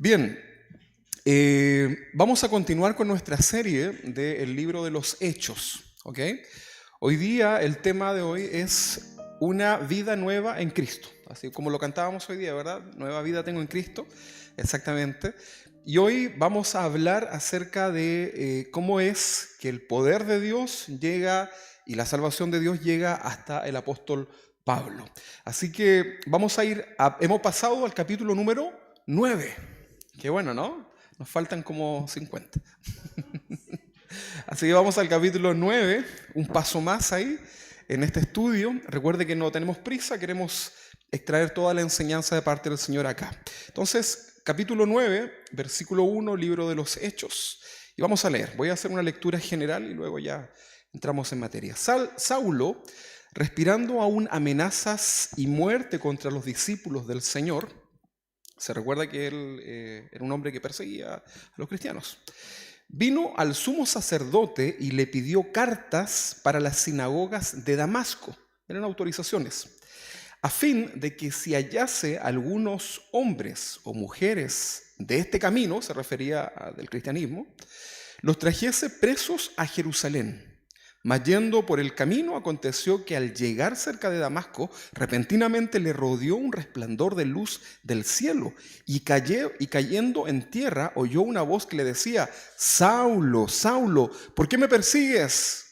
Bien, vamos a continuar con nuestra serie del libro de los Hechos, ¿ok? Hoy día, el tema de hoy es una vida nueva en Cristo, así como lo cantábamos hoy día, ¿verdad? Nueva vida tengo en Cristo, exactamente. Y hoy vamos a hablar acerca de cómo es que el poder de Dios llega y la salvación de Dios llega hasta el apóstol Pablo. Así que hemos pasado al capítulo número 9. Qué bueno, ¿no? Nos faltan como 50. Así que vamos al capítulo 9, un paso más ahí en este estudio. Recuerde que no tenemos prisa, queremos extraer toda la enseñanza de parte del Señor acá. Entonces, capítulo 9, versículo 1, libro de los Hechos. Y vamos a leer. Voy a hacer una lectura general y luego ya entramos en materia. Saulo, respirando aún amenazas y muerte contra los discípulos del Señor. Se recuerda que él era un hombre que perseguía a los cristianos. Vino al sumo sacerdote y le pidió cartas para las sinagogas de Damasco. Eran autorizaciones. A fin de que si hallase algunos hombres o mujeres de este camino, se refería del cristianismo, los trajese presos a Jerusalén. Mas yendo por el camino, aconteció que al llegar cerca de Damasco, repentinamente le rodeó un resplandor de luz del cielo, y cayendo en tierra, oyó una voz que le decía: Saulo, Saulo, ¿por qué me persigues?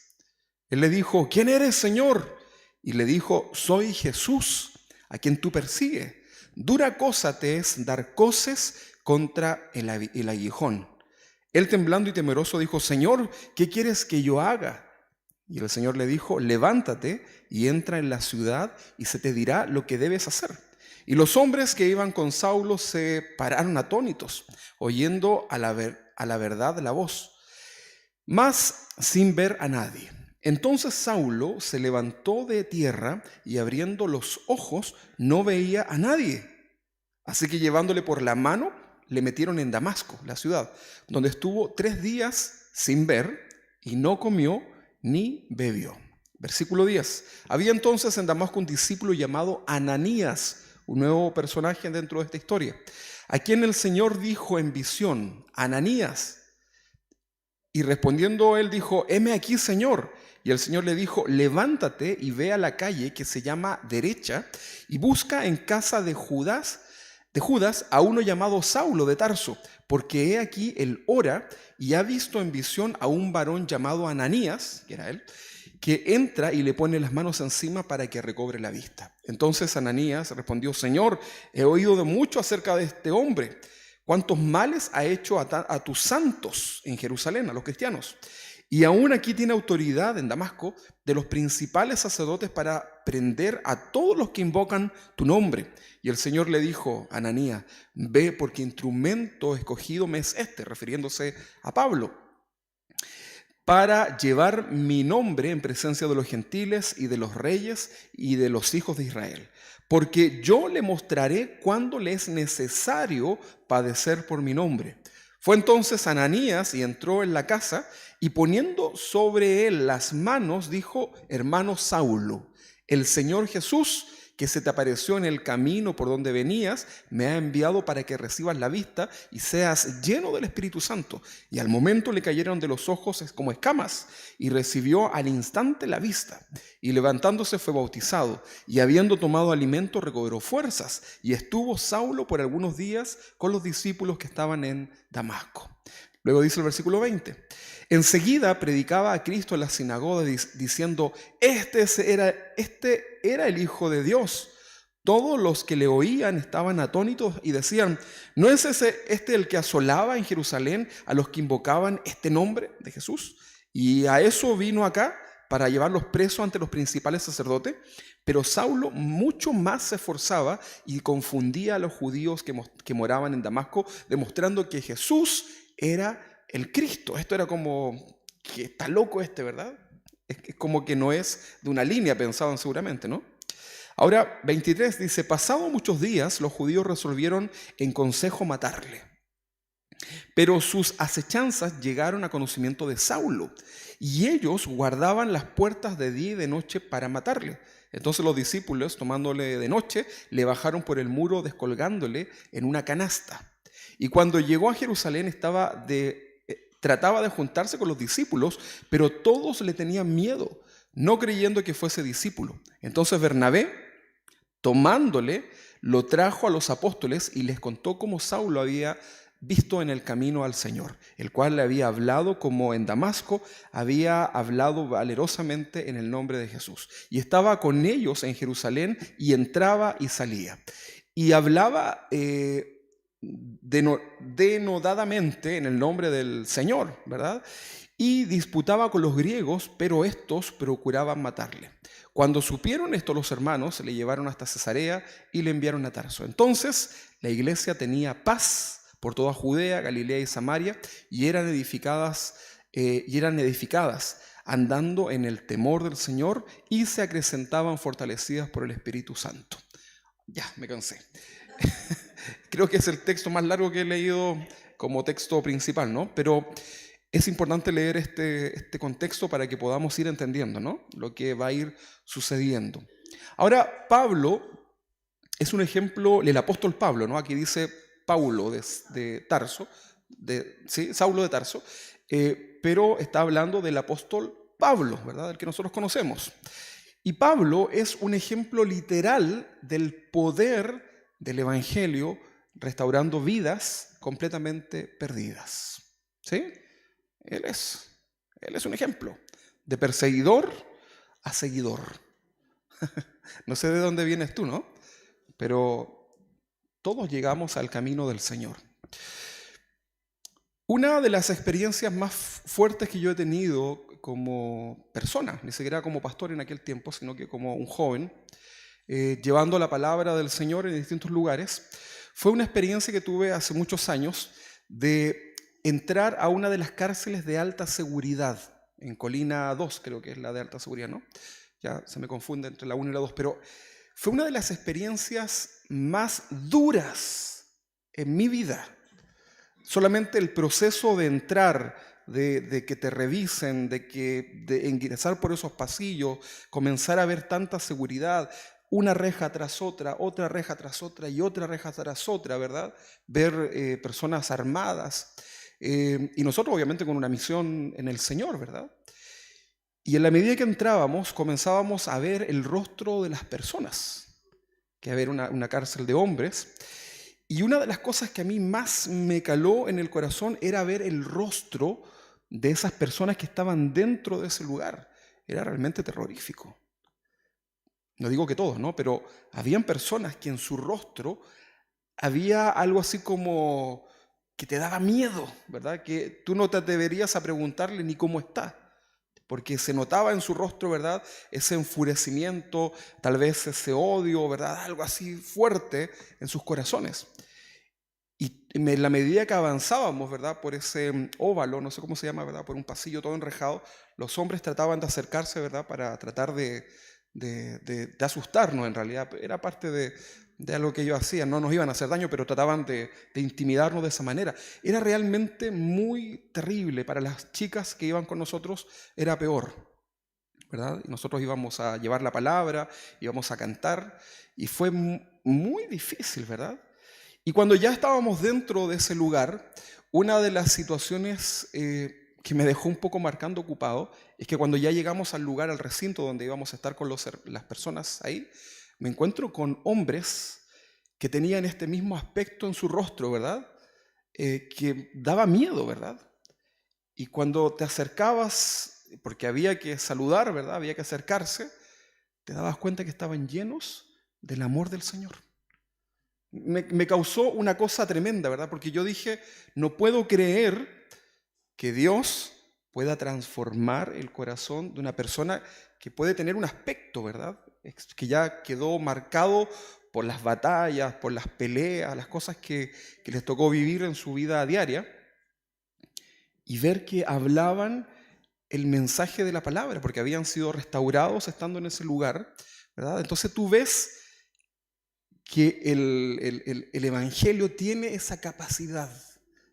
Él le dijo: ¿quién eres, Señor? Y le dijo: soy Jesús, a quien tú persigues. Dura cosa te es dar coces contra el aguijón. Él, temblando y temeroso, dijo: Señor, ¿qué quieres que yo haga? Y el Señor le dijo: levántate y entra en la ciudad y se te dirá lo que debes hacer. Y los hombres que iban con Saulo se pararon atónitos, oyendo a la verdad la voz, mas sin ver a nadie. Entonces Saulo se levantó de tierra y abriendo los ojos no veía a nadie. Así que llevándole por la mano le metieron en Damasco, la ciudad, donde estuvo 3 días sin ver y no comió ni bebió. Versículo 10. Había entonces en Damasco un discípulo llamado Ananías, un nuevo personaje dentro de esta historia, a quien el Señor dijo en visión: Ananías. Y respondiendo él dijo: heme aquí, Señor. Y el Señor le dijo: levántate y ve a la calle que se llama Derecha y busca en casa de Judas a uno llamado Saulo de Tarso, porque he aquí él ora y ha visto en visión a un varón llamado Ananías, que era él, que entra y le pone las manos encima para que recobre la vista. Entonces Ananías respondió: Señor, he oído de mucho acerca de este hombre, cuántos males ha hecho a tus santos en Jerusalén, a los cristianos. Y aún aquí tiene autoridad en Damasco de los principales sacerdotes para prender a todos los que invocan tu nombre. Y el Señor le dijo: Ananías, ve, porque instrumento escogido me es este, refiriéndose a Pablo, para llevar mi nombre en presencia de los gentiles y de los reyes y de los hijos de Israel. Porque yo le mostraré cuándo le es necesario padecer por mi nombre. Fue entonces Ananías y entró en la casa, y poniendo sobre él las manos, dijo: hermano Saulo, el Señor Jesús, que se te apareció en el camino por donde venías, me ha enviado para que recibas la vista y seas lleno del Espíritu Santo. Y al momento le cayeron de los ojos como escamas, y recibió al instante la vista. Y levantándose fue bautizado, y habiendo tomado alimento recobró fuerzas, y estuvo Saulo por algunos días con los discípulos que estaban en Damasco. Luego dice el versículo 20: enseguida predicaba a Cristo en la sinagoga diciendo: este era el Hijo de Dios. Todos los que le oían estaban atónitos y decían: ¿no es este el que asolaba en Jerusalén a los que invocaban este nombre de Jesús? Y a eso vino acá, para llevarlos presos ante los principales sacerdotes. Pero Saulo mucho más se esforzaba y confundía a los judíos que moraban en Damasco, demostrando que Jesús era el Cristo. Esto era como que está loco ¿verdad? Es como que no es de una línea, pensaban seguramente, ¿no? Ahora, 23 dice: pasado muchos días, los judíos resolvieron en consejo matarle. Pero sus acechanzas llegaron a conocimiento de Saulo, y ellos guardaban las puertas de día y de noche para matarle. Entonces los discípulos, tomándole de noche, le bajaron por el muro, descolgándole en una canasta. Y cuando llegó a Jerusalén trataba de juntarse con los discípulos, pero todos le tenían miedo, no creyendo que fuese discípulo. Entonces Bernabé, tomándole, lo trajo a los apóstoles y les contó cómo Saulo había visto en el camino al Señor, el cual le había hablado como en Damasco, había hablado valerosamente en el nombre de Jesús. Y estaba con ellos en Jerusalén y entraba y salía. Y hablaba denodadamente en el nombre del Señor, ¿verdad? Y disputaba con los griegos, pero estos procuraban matarle. Cuando supieron esto los hermanos, le llevaron hasta Cesarea y le enviaron a Tarso. Entonces la iglesia tenía paz por toda Judea, Galilea y Samaria, y eran edificadas, andando en el temor del Señor, y se acrecentaban fortalecidas por el Espíritu Santo. Ya, me cansé. Creo que es el texto más largo que he leído como texto principal, ¿no? Pero es importante leer este contexto para que podamos ir entendiendo, ¿no?, lo que va a ir sucediendo. Ahora, Pablo es un ejemplo, el apóstol Pablo, ¿no? Aquí dice Paulo de Tarso, ¿sí? Saulo de Tarso, pero está hablando del apóstol Pablo, ¿verdad?, el que nosotros conocemos. Y Pablo es un ejemplo literal del poder del evangelio restaurando vidas completamente perdidas, ¿sí? Él es un ejemplo de perseguidor a seguidor. No sé de dónde vienes tú, ¿no? Pero todos llegamos al camino del Señor. Una de las experiencias más fuertes que yo he tenido como persona, ni siquiera como pastor en aquel tiempo, sino que como un joven, llevando la palabra del Señor en distintos lugares, fue una experiencia que tuve hace muchos años de entrar a una de las cárceles de alta seguridad, en Colina 2, creo que es la de alta seguridad, ¿no? Ya se me confunde entre la 1 y la 2, pero fue una de las experiencias más duras en mi vida. Solamente el proceso de entrar, de que te revisen, de ingresar por esos pasillos, comenzar a ver tanta seguridad, una reja tras otra, otra reja tras otra y otra reja tras otra, ¿verdad? Ver personas armadas. Y nosotros obviamente con una misión en el Señor, ¿verdad? Y en la medida que entrábamos, comenzábamos a ver el rostro de las personas, que era una cárcel de hombres. Y una de las cosas que a mí más me caló en el corazón era ver el rostro de esas personas que estaban dentro de ese lugar. Era realmente terrorífico. No digo que todos, ¿no? Pero habían personas que en su rostro había algo así como que te daba miedo, ¿verdad? Que tú no te atreverías a preguntarle ni cómo está, porque se notaba en su rostro, ¿verdad?, ese enfurecimiento, tal vez ese odio, ¿verdad?, algo así fuerte en sus corazones. Y en la medida que avanzábamos, ¿verdad?, por ese óvalo, no sé cómo se llama, ¿verdad?, por un pasillo todo enrejado, los hombres trataban de acercarse, ¿verdad?, para tratar de asustarnos en realidad. Era parte de algo que ellos hacían, no nos iban a hacer daño, pero trataban de intimidarnos de esa manera. Era realmente muy terrible. Para las chicas que iban con nosotros era peor, ¿verdad? Y nosotros íbamos a llevar la palabra, íbamos a cantar, y fue muy difícil, ¿verdad? Y cuando ya estábamos dentro de ese lugar, una de las situaciones que me dejó un poco marcando ocupado es que cuando ya llegamos al lugar, al recinto donde íbamos a estar con las personas ahí, me encuentro con hombres que tenían este mismo aspecto en su rostro, ¿verdad? Que daba miedo, ¿verdad? Y cuando te acercabas, porque había que saludar, ¿verdad?, había que acercarse, te dabas cuenta que estaban llenos del amor del Señor. Me causó una cosa tremenda, ¿verdad? Porque yo dije, no puedo creer que Dios pueda transformar el corazón de una persona que puede tener un aspecto, ¿verdad?, que ya quedó marcado por las batallas, por las peleas, las cosas que les tocó vivir en su vida diaria, y ver que hablaban el mensaje de la palabra, porque habían sido restaurados estando en ese lugar, ¿verdad? Entonces tú ves que el Evangelio tiene esa capacidad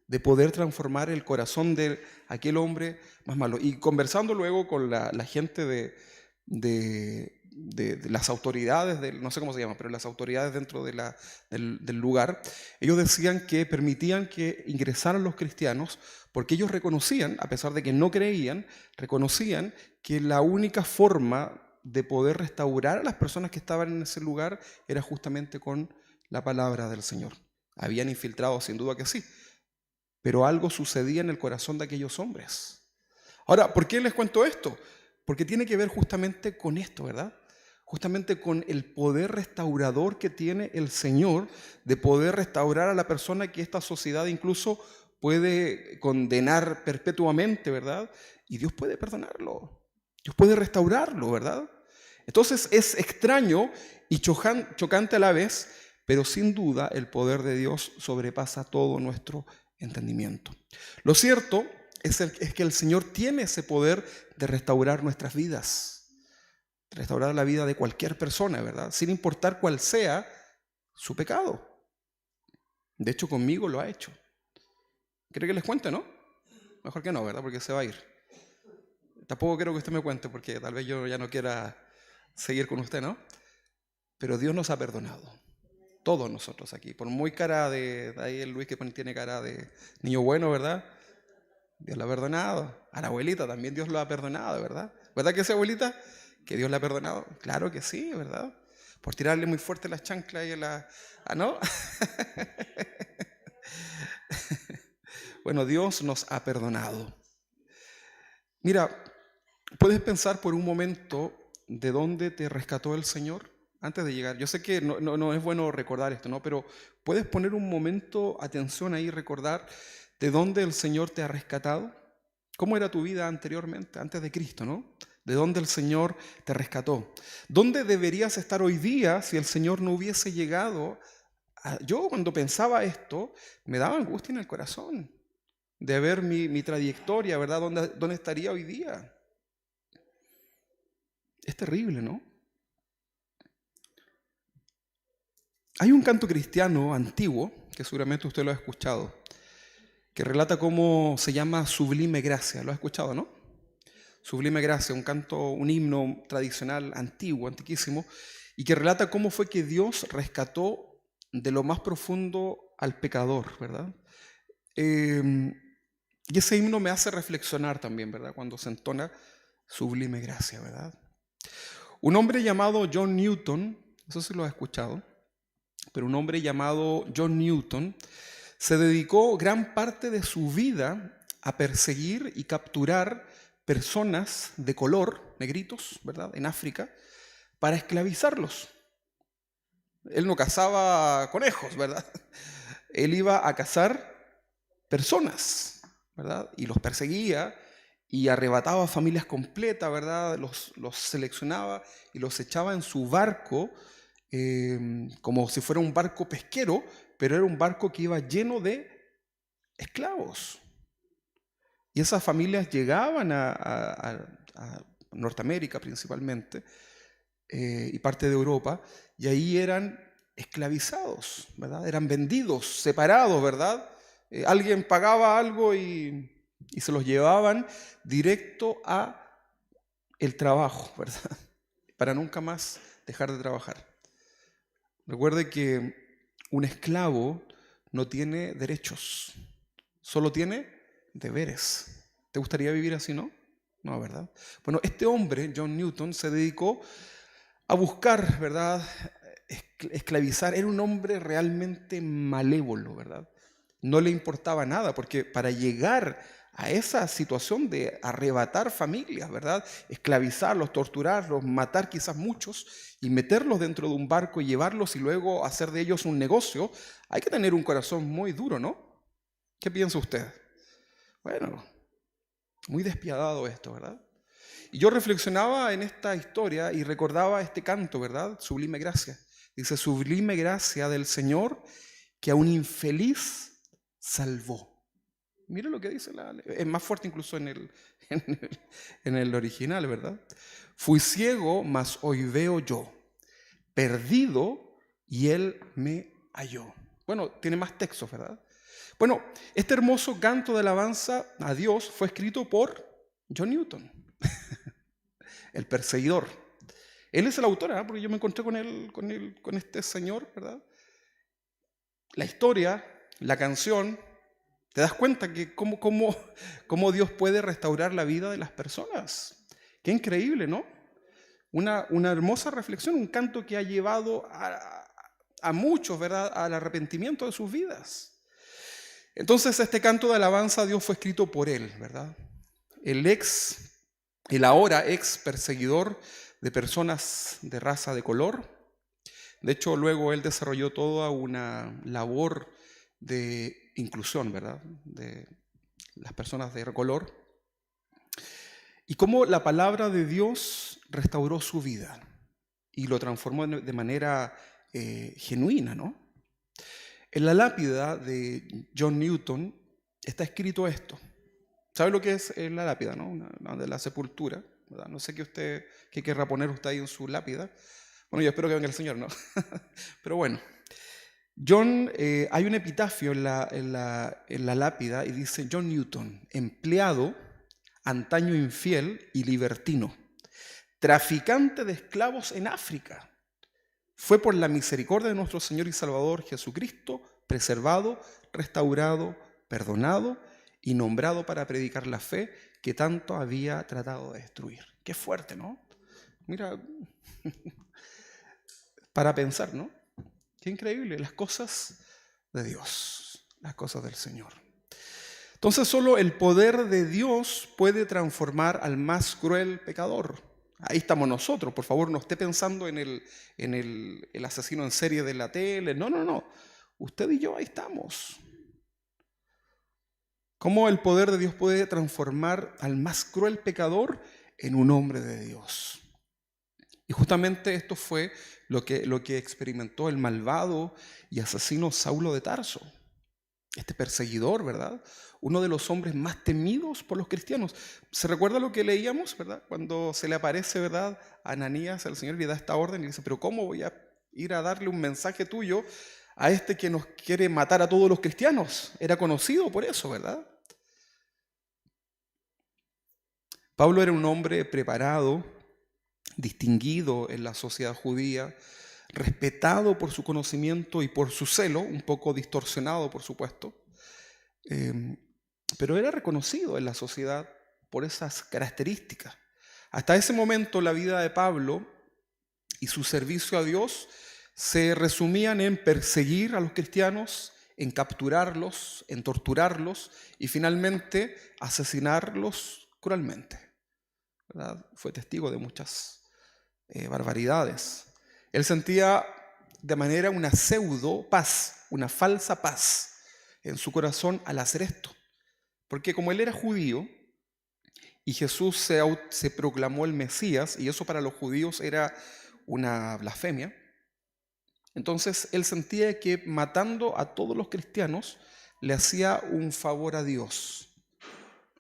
de poder transformar el corazón de aquel hombre más malo. Y conversando luego con la gente de de las autoridades, no sé cómo se llama, pero las autoridades dentro del lugar, ellos decían que permitían que ingresaran los cristianos porque ellos reconocían, a pesar de que no creían, reconocían que la única forma de poder restaurar a las personas que estaban en ese lugar era justamente con la palabra del Señor. Habían infiltrado, sin duda que sí, pero algo sucedía en el corazón de aquellos hombres. Ahora, ¿por qué les cuento esto? Porque tiene que ver justamente con esto, ¿verdad? Justamente con el poder restaurador que tiene el Señor de poder restaurar a la persona que esta sociedad incluso puede condenar perpetuamente, ¿verdad? Y Dios puede perdonarlo, Dios puede restaurarlo, ¿verdad? Entonces es extraño y chocante a la vez, pero sin duda el poder de Dios sobrepasa todo nuestro entendimiento. Lo cierto es que el Señor tiene ese poder de restaurar nuestras vidas, de restaurar la vida de cualquier persona, ¿verdad? Sin importar cuál sea su pecado. De hecho, conmigo lo ha hecho. ¿Quiere que les cuente, no? Mejor que no, ¿verdad? Porque se va a ir. Tampoco quiero que usted me cuente, porque tal vez yo ya no quiera seguir con usted, ¿no? Pero Dios nos ha perdonado. Todos nosotros aquí. Por muy cara de ahí el Luis que tiene cara de niño bueno, ¿verdad? Dios la ha perdonado. A la abuelita también Dios lo ha perdonado, ¿verdad? ¿Verdad que sí, abuelita? ¿Que Dios la ha perdonado? Claro que sí, ¿verdad? Por tirarle muy fuerte las chanclas y a la... ¿Ah, no? Bueno, Dios nos ha perdonado. Mira, ¿puedes pensar por un momento de dónde te rescató el Señor antes de llegar? Yo sé que no es bueno recordar esto, ¿no? Pero ¿puedes poner un momento, atención ahí, recordar de dónde el Señor te ha rescatado? ¿Cómo era tu vida anteriormente, antes de Cristo, ¿no? ¿De dónde el Señor te rescató? ¿Dónde deberías estar hoy día si el Señor no hubiese llegado? Yo cuando pensaba esto, me daba angustia en el corazón de ver mi trayectoria, ¿verdad? ¿Dónde estaría hoy día? Es terrible, ¿no? Hay un canto cristiano antiguo, que seguramente usted lo ha escuchado, que relata cómo se llama Sublime Gracia. ¿Lo ha escuchado, no? Sublime Gracia, un canto, un himno tradicional antiguo, antiquísimo, y que relata cómo fue que Dios rescató de lo más profundo al pecador, ¿verdad? Y ese himno me hace reflexionar también, ¿verdad? Cuando se entona Sublime Gracia, ¿verdad? Un hombre llamado John Newton, eso sí lo ha escuchado, pero un hombre llamado John Newton se dedicó gran parte de su vida a perseguir y capturar personas de color, negritos, ¿verdad?, en África, para esclavizarlos. Él no cazaba conejos, ¿verdad? Él iba a cazar personas, ¿verdad? Y los perseguía y arrebataba familias completas, ¿verdad? Los seleccionaba y los echaba en su barco, como si fuera un barco pesquero, pero era un barco que iba lleno de esclavos. Y esas familias llegaban a Norteamérica principalmente, y parte de Europa, y ahí eran esclavizados, ¿verdad? Eran vendidos, separados, ¿verdad? Alguien pagaba algo y se los llevaban directo a el trabajo, ¿verdad? Para nunca más dejar de trabajar. Recuerde que un esclavo no tiene derechos, solo tiene deberes. ¿Te gustaría vivir así, no? No, ¿verdad? Bueno, este hombre, John Newton, se dedicó a buscar, ¿verdad?, esclavizar. Era un hombre realmente malévolo, ¿verdad? No le importaba nada, porque para llegar a esa situación de arrebatar familias, ¿verdad?, esclavizarlos, torturarlos, matar quizás muchos y meterlos dentro de un barco y llevarlos y luego hacer de ellos un negocio, hay que tener un corazón muy duro, ¿no? ¿Qué piensa usted? Bueno, muy despiadado esto, ¿verdad? Y yo reflexionaba en esta historia y recordaba este canto, ¿verdad? Sublime Gracia. Dice, sublime gracia del Señor que a un infeliz salvó. Mira lo que dice, es más fuerte incluso en el original, ¿verdad? Fui ciego, mas hoy veo yo, perdido, y Él me halló. Bueno, tiene más textos, ¿verdad? Bueno, este hermoso canto de alabanza a Dios fue escrito por John Newton, el perseguidor. Él es el autor, ¿ah? Porque yo me encontré con este señor, ¿verdad? La historia, la canción, te das cuenta que cómo Dios puede restaurar la vida de las personas. Qué increíble, ¿no? Una hermosa reflexión, un canto que ha llevado a muchos, ¿verdad?, al arrepentimiento de sus vidas. Entonces este canto de alabanza a Dios fue escrito por él, ¿verdad? El ahora ex perseguidor de personas de raza de color. De hecho, luego él desarrolló toda una labor de inclusión, ¿verdad?, de las personas de color. Y cómo la palabra de Dios restauró su vida y lo transformó de manera genuina, ¿no? En la lápida de John Newton está escrito esto. ¿Sabe lo que es la lápida, no? Una de la sepultura, ¿verdad? No sé qué querrá poner usted ahí en su lápida. Bueno, yo espero que venga el Señor, ¿no? Pero bueno, hay un epitafio en la lápida y dice: John Newton, empleado, antaño infiel y libertino, traficante de esclavos en África, fue por la misericordia de nuestro Señor y Salvador Jesucristo preservado, restaurado, perdonado y nombrado para predicar la fe que tanto había tratado de destruir. Qué fuerte, ¿no? Mira, para pensar, ¿no? Qué increíble, las cosas de Dios, las cosas del Señor. Entonces solo el poder de Dios puede transformar al más cruel pecador. Ahí estamos nosotros, por favor, no esté pensando en el asesino en serie de la tele. No. Usted y yo ahí estamos. ¿Cómo el poder de Dios puede transformar al más cruel pecador en un hombre de Dios? Y justamente esto fue lo que experimentó el malvado y asesino Saulo de Tarso. Este perseguidor, ¿verdad? Uno de los hombres más temidos por los cristianos. ¿Se recuerda lo que leíamos, verdad? Cuando se le aparece, ¿verdad?, a Ananías, al Señor, le da esta orden y le dice: pero ¿cómo voy a ir a darle un mensaje tuyo a este que nos quiere matar a todos los cristianos? Era conocido por eso, ¿verdad? Pablo era un hombre preparado, distinguido en la sociedad judía, respetado por su conocimiento y por su celo, un poco distorsionado, por supuesto, pero era reconocido en la sociedad por esas características. Hasta ese momento la vida de Pablo y su servicio a Dios se resumían en perseguir a los cristianos, en capturarlos, en torturarlos y finalmente asesinarlos cruelmente, ¿verdad? Fue testigo de muchas barbaridades. Él sentía de manera una pseudo paz, una falsa paz en su corazón al hacer esto. Porque como él era judío y Jesús se proclamó el Mesías, y eso para los judíos era una blasfemia, entonces él sentía que matando a todos los cristianos le hacía un favor a Dios.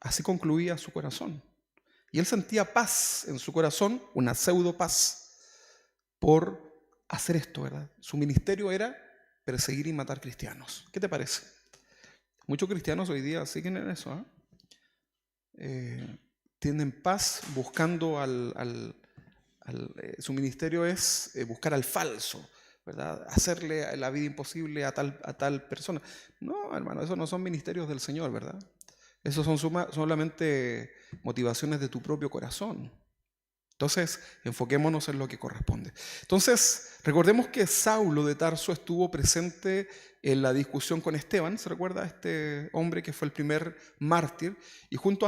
Así concluía su corazón. Y él sentía paz en su corazón, una pseudo paz, por hacer esto, ¿verdad? Su ministerio era perseguir y matar cristianos. ¿Qué te parece? Muchos cristianos hoy día siguen en eso, ¿eh? Tienen paz buscando su ministerio es buscar al falso, ¿verdad? Hacerle la vida imposible a tal persona. No, hermano, esos no son ministerios del Señor, ¿verdad? Esos son solamente motivaciones de tu propio corazón. Entonces, enfoquémonos en lo que corresponde. Entonces, recordemos que Saulo de Tarso estuvo presente en la discusión con Esteban. ¿Se recuerda? Este hombre que fue el primer mártir. Y justo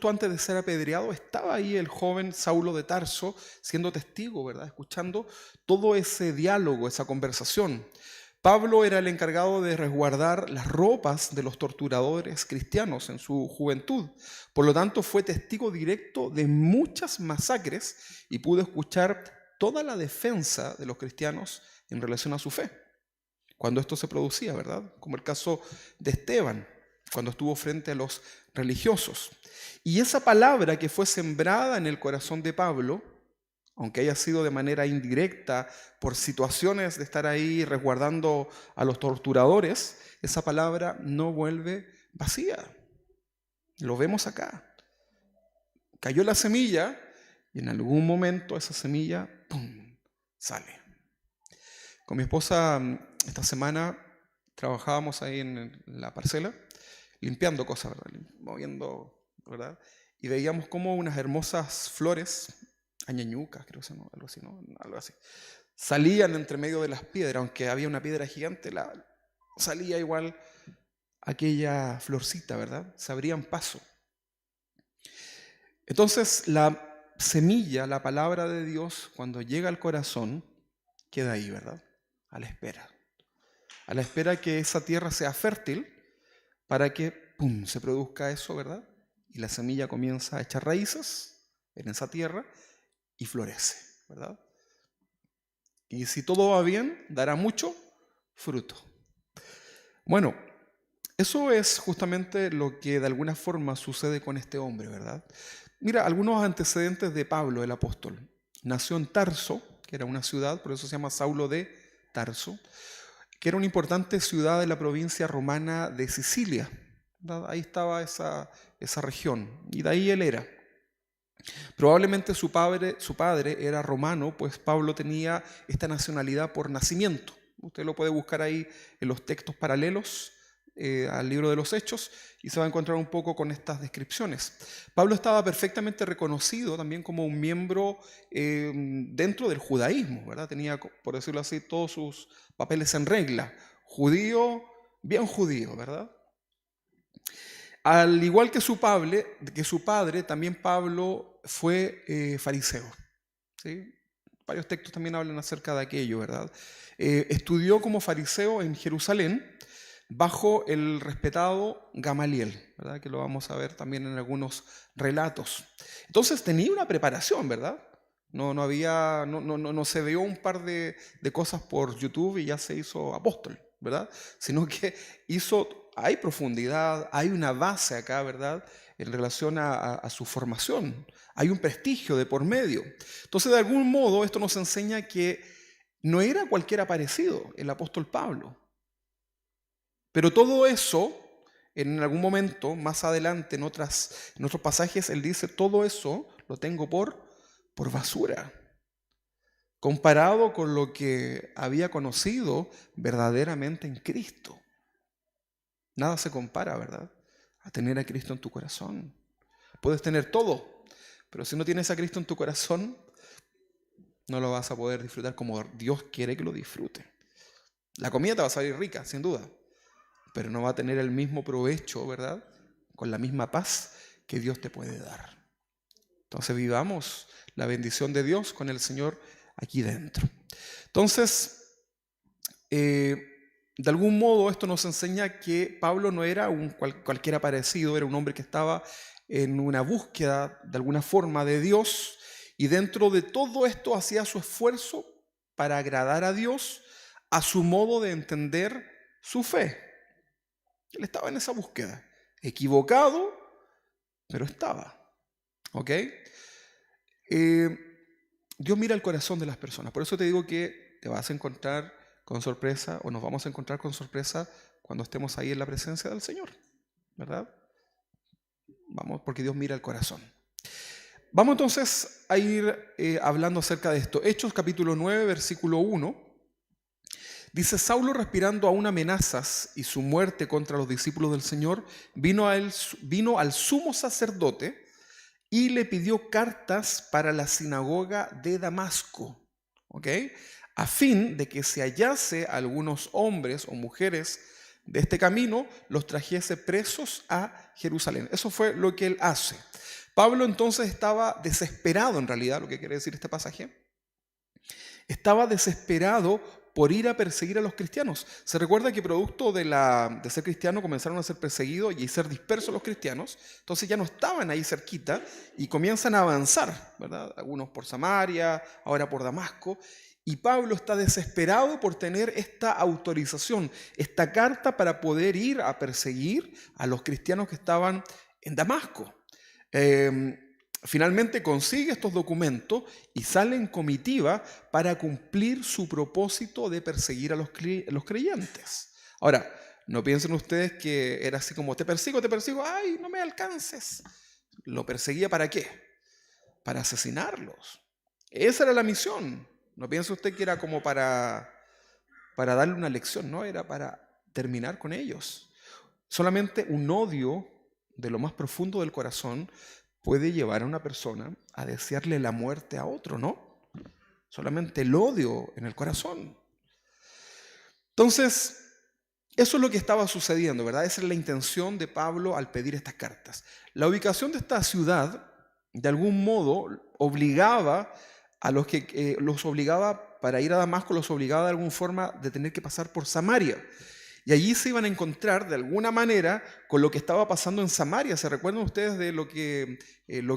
antes de ser apedreado, estaba ahí el joven Saulo de Tarso siendo testigo, ¿verdad? Escuchando todo ese diálogo, esa conversación. Pablo era el encargado de resguardar las ropas de los torturadores cristianos en su juventud. Por lo tanto, fue testigo directo de muchas masacres y pudo escuchar toda la defensa de los cristianos en relación a su fe, cuando esto se producía, ¿verdad? Como el caso de Esteban, cuando estuvo frente a los religiosos. Y esa palabra que fue sembrada en el corazón de Pablo, aunque haya sido de manera indirecta por situaciones de estar ahí resguardando a los torturadores, esa palabra no vuelve vacía. Lo vemos acá. Cayó la semilla y en algún momento esa semilla ¡pum!, sale. Con mi esposa esta semana trabajábamos ahí en la parcela, limpiando cosas, ¿verdad? Moviendo, ¿verdad? Y veíamos como unas hermosas flores, añañucas, creo que se llama, algo así, ¿no? Algo así. Salían entre medio de las piedras, aunque había una piedra gigante, salía igual aquella florcita, ¿verdad? Se abrían paso. Entonces, la semilla, la palabra de Dios, cuando llega al corazón, queda ahí, ¿verdad? A la espera. A la espera que esa tierra sea fértil para que, ¡pum!, se produzca eso, ¿verdad? Y la semilla comienza a echar raíces en esa tierra y florece, ¿verdad? Y si todo va bien, dará mucho fruto. Bueno, eso es justamente lo que de alguna forma sucede con este hombre, ¿verdad? Mira, algunos antecedentes de Pablo, el apóstol. Nació en Tarso, que era una ciudad, por eso se llama Saulo de Tarso, que era una importante ciudad de la provincia romana de Sicilia, ¿verdad? Ahí estaba esa región, y de ahí él era. Probablemente su padre era romano, pues Pablo tenía esta nacionalidad por nacimiento. Usted lo puede buscar ahí en los textos paralelos al libro de los Hechos y se va a encontrar un poco con estas descripciones. Pablo estaba perfectamente reconocido también como un miembro dentro del judaísmo, ¿verdad? Tenía, por decirlo así, todos sus papeles en regla. Judío, bien judío, ¿verdad? Al igual que su padre, también Pablo fue fariseo, ¿sí? Varios textos también hablan acerca de aquello, ¿verdad? Estudió como fariseo en Jerusalén bajo el respetado Gamaliel, ¿verdad? Que lo vamos a ver también en algunos relatos. Entonces tenía una preparación, ¿verdad? No se vio un par de cosas por YouTube y ya se hizo apóstol, ¿verdad? Sino que hay profundidad, hay una base acá, ¿verdad? En relación a su formación. Hay un prestigio de por medio. Entonces, de algún modo, esto nos enseña que no era cualquiera parecido el apóstol Pablo. Pero todo eso, en algún momento, más adelante, en otros pasajes, él dice, todo eso lo tengo por basura, comparado con lo que había conocido verdaderamente en Cristo. Nada se compara, ¿verdad?, a tener a Cristo en tu corazón. Puedes tener todo, pero si no tienes a Cristo en tu corazón, no lo vas a poder disfrutar como Dios quiere que lo disfrute. La comida te va a salir rica, sin duda, pero no va a tener el mismo provecho, ¿verdad?, con la misma paz que Dios te puede dar. Entonces vivamos la bendición de Dios con el Señor aquí dentro. Entonces, de algún modo esto nos enseña que Pablo no era cualquiera parecido, era un hombre que estaba en una búsqueda de alguna forma de Dios y dentro de todo esto hacía su esfuerzo para agradar a Dios a su modo de entender su fe. Él estaba en esa búsqueda, equivocado, pero estaba. ¿Ok? Dios mira el corazón de las personas. Por eso te digo que te vas a encontrar con sorpresa o nos vamos a encontrar con sorpresa cuando estemos ahí en la presencia del Señor, ¿verdad? Vamos, porque Dios mira el corazón. Vamos entonces a ir hablando acerca de esto. Hechos capítulo 9, versículo 1. Dice, Saulo, respirando aún amenazas y su muerte contra los discípulos del Señor, vino al sumo sacerdote y le pidió cartas para la sinagoga de Damasco, ¿ok?, a fin de que si hallase algunos hombres o mujeres de este camino, los trajese presos a Jerusalén. Eso fue lo que él hace. Pablo entonces estaba desesperado, en realidad, lo que quiere decir este pasaje. Estaba desesperado por ir a perseguir a los cristianos. Se recuerda que producto de ser cristiano comenzaron a ser perseguidos y ser dispersos los cristianos. Entonces ya no estaban ahí cerquita y comienzan a avanzar, ¿verdad? Algunos por Samaria, ahora por Damasco. Y Pablo está desesperado por tener esta autorización, esta carta para poder ir a perseguir a los cristianos que estaban en Damasco. Finalmente consigue estos documentos y sale en comitiva para cumplir su propósito de perseguir a los creyentes. Ahora, no piensen ustedes que era así como, te persigo, ¡ay, no me alcances! ¿Lo perseguía para qué? Para asesinarlos. Esa era la misión. No piense usted que era como para darle una lección, no, era para terminar con ellos. Solamente un odio de lo más profundo del corazón puede llevar a una persona a desearle la muerte a otro, ¿no? Solamente el odio en el corazón. Entonces, eso es lo que estaba sucediendo, ¿verdad? Esa es la intención de Pablo al pedir estas cartas. La ubicación de esta ciudad, de algún modo, obligaba a los obligaba para ir a Damasco, los obligaba de alguna forma de tener que pasar por Samaria. Y allí se iban a encontrar de alguna manera con lo que estaba pasando en Samaria. ¿Se recuerdan ustedes de lo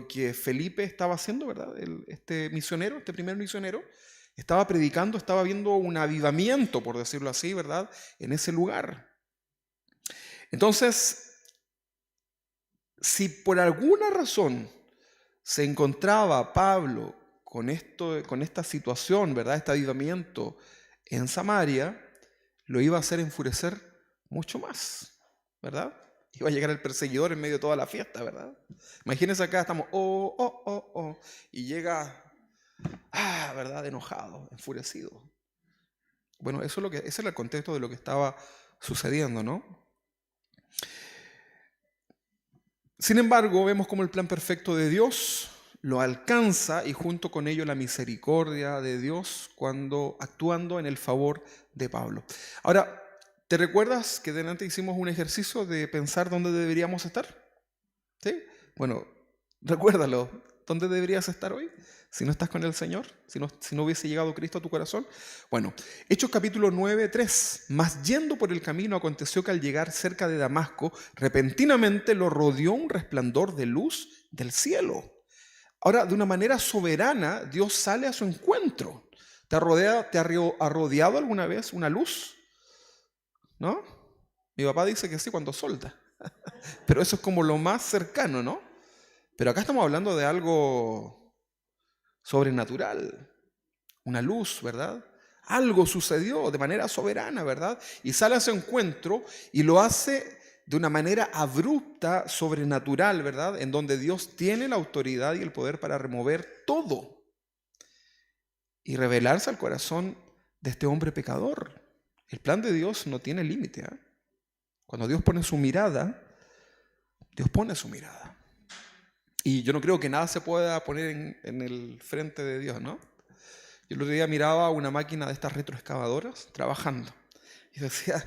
que Felipe estaba haciendo, verdad? Este misionero, este primer misionero, estaba predicando, estaba viendo un avivamiento, por decirlo así, ¿verdad? En ese lugar. Entonces, si por alguna razón se encontraba Pablo con esta situación, ¿verdad? Este avivamiento en Samaria, lo iba a hacer enfurecer mucho más, ¿verdad? Iba a llegar el perseguidor en medio de toda la fiesta, ¿verdad? Imagínense acá, estamos, y llega, ¿verdad? Enojado, enfurecido. Bueno, ese era el contexto de lo que estaba sucediendo, ¿no? Sin embargo, vemos como el plan perfecto de Dios lo alcanza y junto con ello la misericordia de Dios actuando en el favor de Pablo. Ahora, ¿te recuerdas que delante hicimos un ejercicio de pensar dónde deberíamos estar? ¿Sí? Bueno, recuérdalo. ¿Dónde deberías estar hoy? Si no estás con el Señor, si no hubiese llegado Cristo a tu corazón. Bueno, Hechos capítulo 9, 3. Mas yendo por el camino aconteció que al llegar cerca de Damasco, repentinamente lo rodeó un resplandor de luz del cielo. Ahora, de una manera soberana, Dios sale a su encuentro. ¿Te ha rodeado alguna vez una luz? ¿No? Mi papá dice que sí cuando solda. Pero eso es como lo más cercano, ¿no? Pero acá estamos hablando de algo sobrenatural. Una luz, ¿verdad? Algo sucedió de manera soberana, ¿verdad? Y sale a su encuentro y lo hace de una manera abrupta, sobrenatural, ¿verdad? En donde Dios tiene la autoridad y el poder para remover todo y revelarse al corazón de este hombre pecador. El plan de Dios no tiene límite, ¿eh? Cuando Dios pone su mirada, Dios pone su mirada. Y yo no creo que nada se pueda poner en el frente de Dios, ¿no? Yo el otro día miraba una máquina de estas retroexcavadoras trabajando y decía,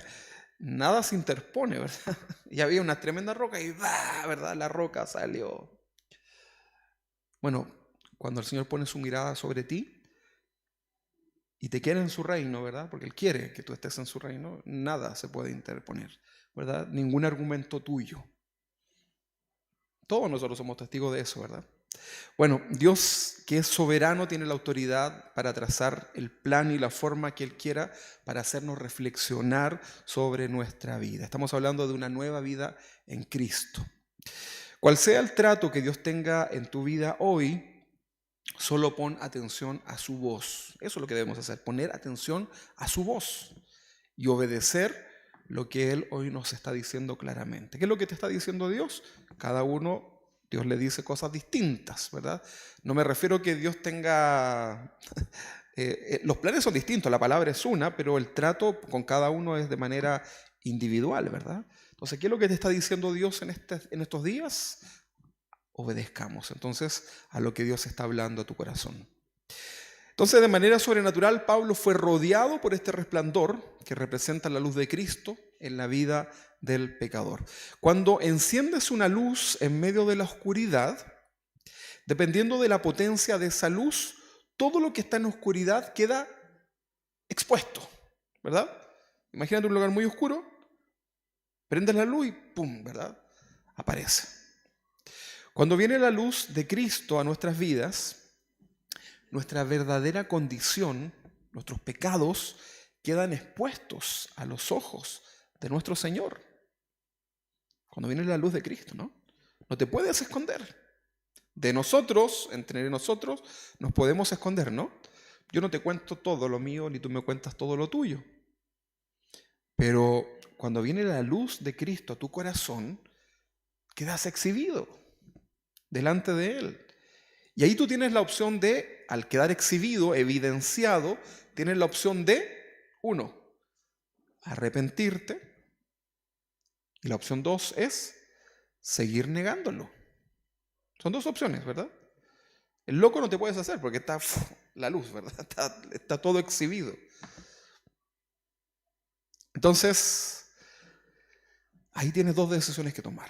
nada se interpone, ¿verdad? Y había una tremenda roca y ¡bah! ¿Verdad? La roca salió. Bueno, cuando el Señor pone su mirada sobre ti y te quiere en su reino, ¿verdad? Porque Él quiere que tú estés en su reino, nada se puede interponer, ¿verdad? Ningún argumento tuyo. Todos nosotros somos testigos de eso, ¿verdad? Bueno, Dios, que es soberano, tiene la autoridad para trazar el plan y la forma que Él quiera para hacernos reflexionar sobre nuestra vida. Estamos hablando de una nueva vida en Cristo. Cual sea el trato que Dios tenga en tu vida hoy, solo pon atención a su voz. Eso es lo que debemos hacer, poner atención a su voz y obedecer lo que Él hoy nos está diciendo claramente. ¿Qué es lo que te está diciendo Dios? Cada uno, Dios le dice cosas distintas, ¿verdad? No me refiero a que Dios tenga... los planes son distintos, la palabra es una, pero el trato con cada uno es de manera individual, ¿verdad? Entonces, ¿qué es lo que te está diciendo Dios en estos días? Obedezcamos entonces a lo que Dios está hablando a tu corazón. Entonces, de manera sobrenatural, Pablo fue rodeado por este resplandor que representa la luz de Cristo en la vida del pecador. Cuando enciendes una luz en medio de la oscuridad, dependiendo de la potencia de esa luz, todo lo que está en oscuridad queda expuesto, ¿verdad? Imagínate un lugar muy oscuro, prendes la luz y ¡pum!, ¿verdad? Aparece. Cuando viene la luz de Cristo a nuestras vidas, nuestra verdadera condición, nuestros pecados, quedan expuestos a los ojos de nuestro Señor. Cuando viene la luz de Cristo, ¿no? No te puedes esconder. De nosotros, entre nosotros, nos podemos esconder, ¿no? Yo no te cuento todo lo mío, ni tú me cuentas todo lo tuyo. Pero cuando viene la luz de Cristo a tu corazón, quedas exhibido delante de Él. Y ahí tú tienes la opción de, al quedar exhibido, evidenciado, tienes la opción de, uno, arrepentirte. Y la opción dos es seguir negándolo. Son dos opciones, ¿verdad? El loco no te puedes hacer porque está la luz, ¿verdad? Está todo exhibido. Entonces, ahí tienes dos decisiones que tomar.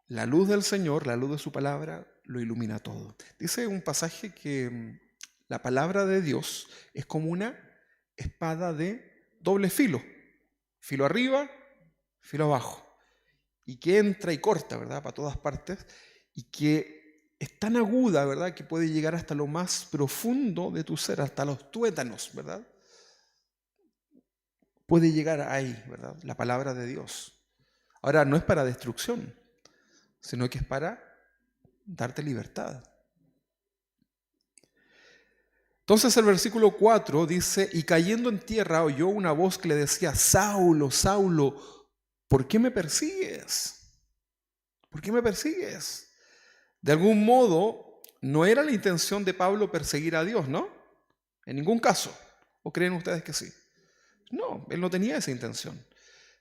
La luz del Señor, la luz de su palabra, lo ilumina todo. Dice un pasaje que la palabra de Dios es como una espada de doble filo. Filo arriba, filo abajo. Y que entra y corta, ¿verdad? Para todas partes. Y que es tan aguda, ¿verdad? Que puede llegar hasta lo más profundo de tu ser, hasta los tuétanos, ¿verdad? Puede llegar ahí, ¿verdad? La palabra de Dios. Ahora, no es para destrucción, sino que es para darte libertad. Entonces el versículo 4 dice, y cayendo en tierra oyó una voz que le decía, Saulo, Saulo, ¿por qué me persigues? ¿Por qué me persigues? De algún modo, no era la intención de Pablo perseguir a Dios, ¿no? En ningún caso. ¿O creen ustedes que sí? No, él no tenía esa intención.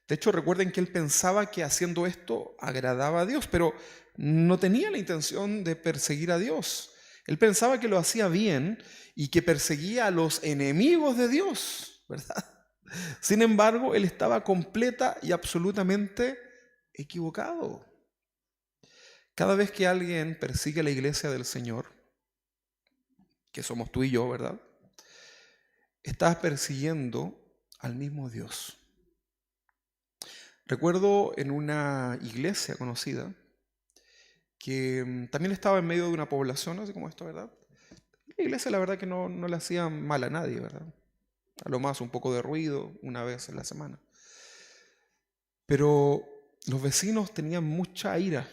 De hecho, recuerden que él pensaba que haciendo esto agradaba a Dios, pero no tenía la intención de perseguir a Dios. Él pensaba que lo hacía bien y que perseguía a los enemigos de Dios, ¿verdad? Sin embargo, él estaba completa y absolutamente equivocado. Cada vez que alguien persigue a la iglesia del Señor, que somos tú y yo, ¿verdad? Estás persiguiendo al mismo Dios. Recuerdo en una iglesia conocida que también estaba en medio de una población, así como esto, ¿verdad? La iglesia la verdad que no le hacía mal a nadie, ¿verdad? A lo más un poco de ruido una vez en la semana. Pero los vecinos tenían mucha ira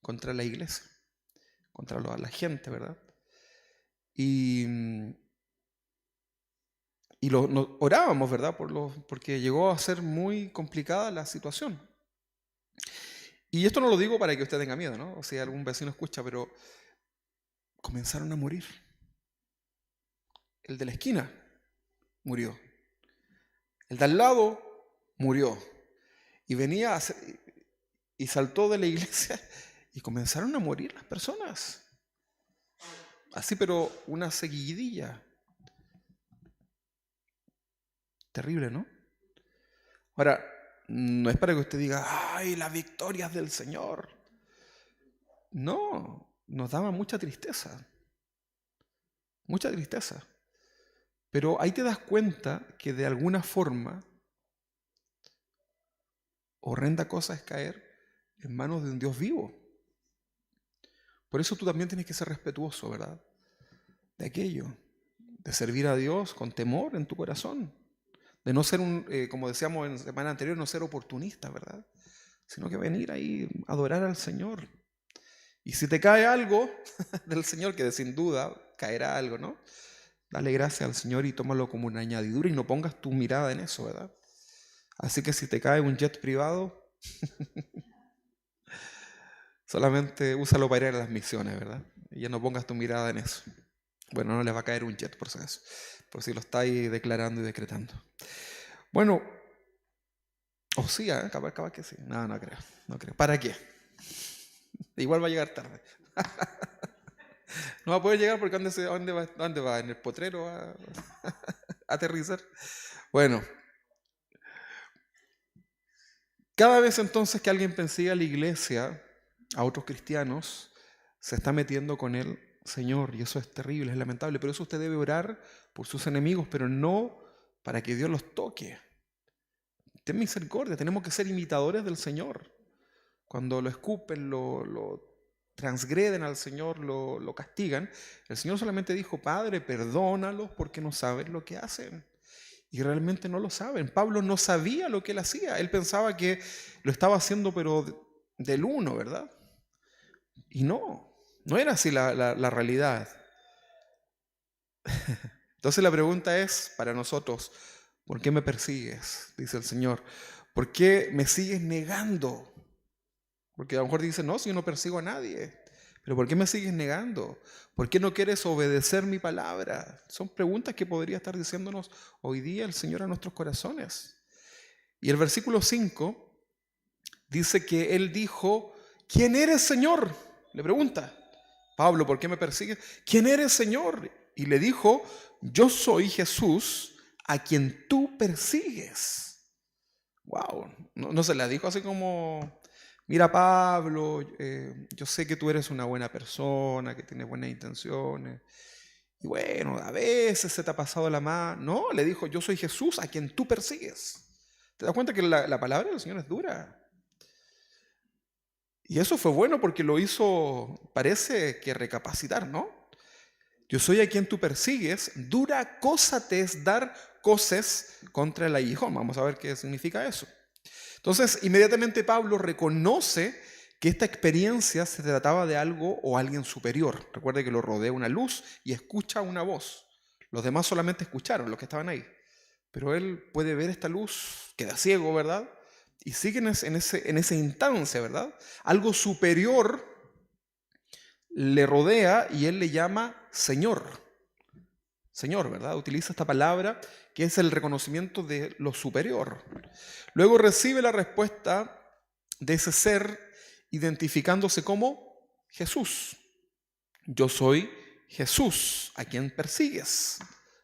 contra la iglesia, contra la gente, ¿verdad? Y orábamos, ¿verdad? Porque llegó a ser muy complicada la situación. Y esto no lo digo para que usted tenga miedo, ¿no? O sea, algún vecino escucha, pero comenzaron a morir. El de la esquina murió. El de al lado murió. Y venía y saltó de la iglesia y comenzaron a morir las personas. Así, pero una seguidilla. Terrible, ¿no? Ahora, no es para que usted diga, ¡ay, las victorias del Señor! No, nos daba mucha tristeza. Mucha tristeza. Pero ahí te das cuenta que de alguna forma, horrenda cosa es caer en manos de un Dios vivo. Por eso tú también tienes que ser respetuoso, ¿verdad? De aquello, de servir a Dios con temor en tu corazón, de no ser como decíamos en la semana anterior, no ser oportunista, ¿verdad? Sino que venir ahí a adorar al Señor. Y si te cae algo del Señor, que sin duda caerá algo, ¿no? Dale gracias al Señor y tómalo como una añadidura y no pongas tu mirada en eso, ¿verdad? Así que si te cae un jet privado, solamente úsalo para ir a las misiones, ¿verdad? Y ya no pongas tu mirada en eso. Bueno, no les va a caer un jet por si eso, por si lo estáis declarando y decretando. Bueno, sí, capaz que sí. No creo. ¿Para qué? Igual va a llegar tarde. No va a poder llegar porque ¿dónde va? ¿En el potrero a aterrizar? Bueno, cada vez entonces que alguien persiga a la iglesia, a otros cristianos, se está metiendo con el Señor, y eso es terrible, es lamentable. Pero eso usted debe orar por sus enemigos, pero no para que Dios los toque. Ten misericordia, tenemos que ser imitadores del Señor. Cuando lo escupen, lo transgreden al Señor, lo castigan, el Señor solamente dijo, Padre, perdónalos porque no saben lo que hacen. Y realmente no lo saben. Pablo no sabía lo que él hacía. Él pensaba que lo estaba haciendo, pero del uno, ¿verdad? Y no era así la realidad. Entonces la pregunta es para nosotros, ¿por qué me persigues? Dice el Señor. ¿Por qué me sigues negando? Porque a lo mejor dice, no, si yo no persigo a nadie. Pero ¿por qué me sigues negando? ¿Por qué no quieres obedecer mi palabra? Son preguntas que podría estar diciéndonos hoy día el Señor a nuestros corazones. Y el versículo 5 dice que Él dijo, ¿quién eres, Señor? Le pregunta, Pablo, ¿por qué me persigues? ¿Quién eres, Señor? Y le dijo, yo soy Jesús a quien tú persigues. Wow, no se la dijo así como, mira Pablo, yo sé que tú eres una buena persona, que tienes buenas intenciones. Y bueno, a veces se te ha pasado la mano. No, le dijo, yo soy Jesús a quien tú persigues. ¿Te das cuenta que la palabra del Señor es dura? Y eso fue bueno porque lo hizo, parece que recapacitar, ¿no? Yo soy a quien tú persigues, dura cosa te es dar coces contra el aguijón. Vamos a ver qué significa eso. Entonces, inmediatamente Pablo reconoce que esta experiencia se trataba de algo o alguien superior. Recuerde que lo rodea una luz y escucha una voz. Los demás solamente escucharon, los que estaban ahí. Pero él puede ver esta luz, queda ciego, ¿verdad? Y sigue en esa instancia, ¿verdad? Algo superior le rodea y él le llama Señor. Señor, ¿verdad? Utiliza esta palabra que es el reconocimiento de lo superior. Luego recibe la respuesta de ese ser identificándose como Jesús. Yo soy Jesús, a quien persigues.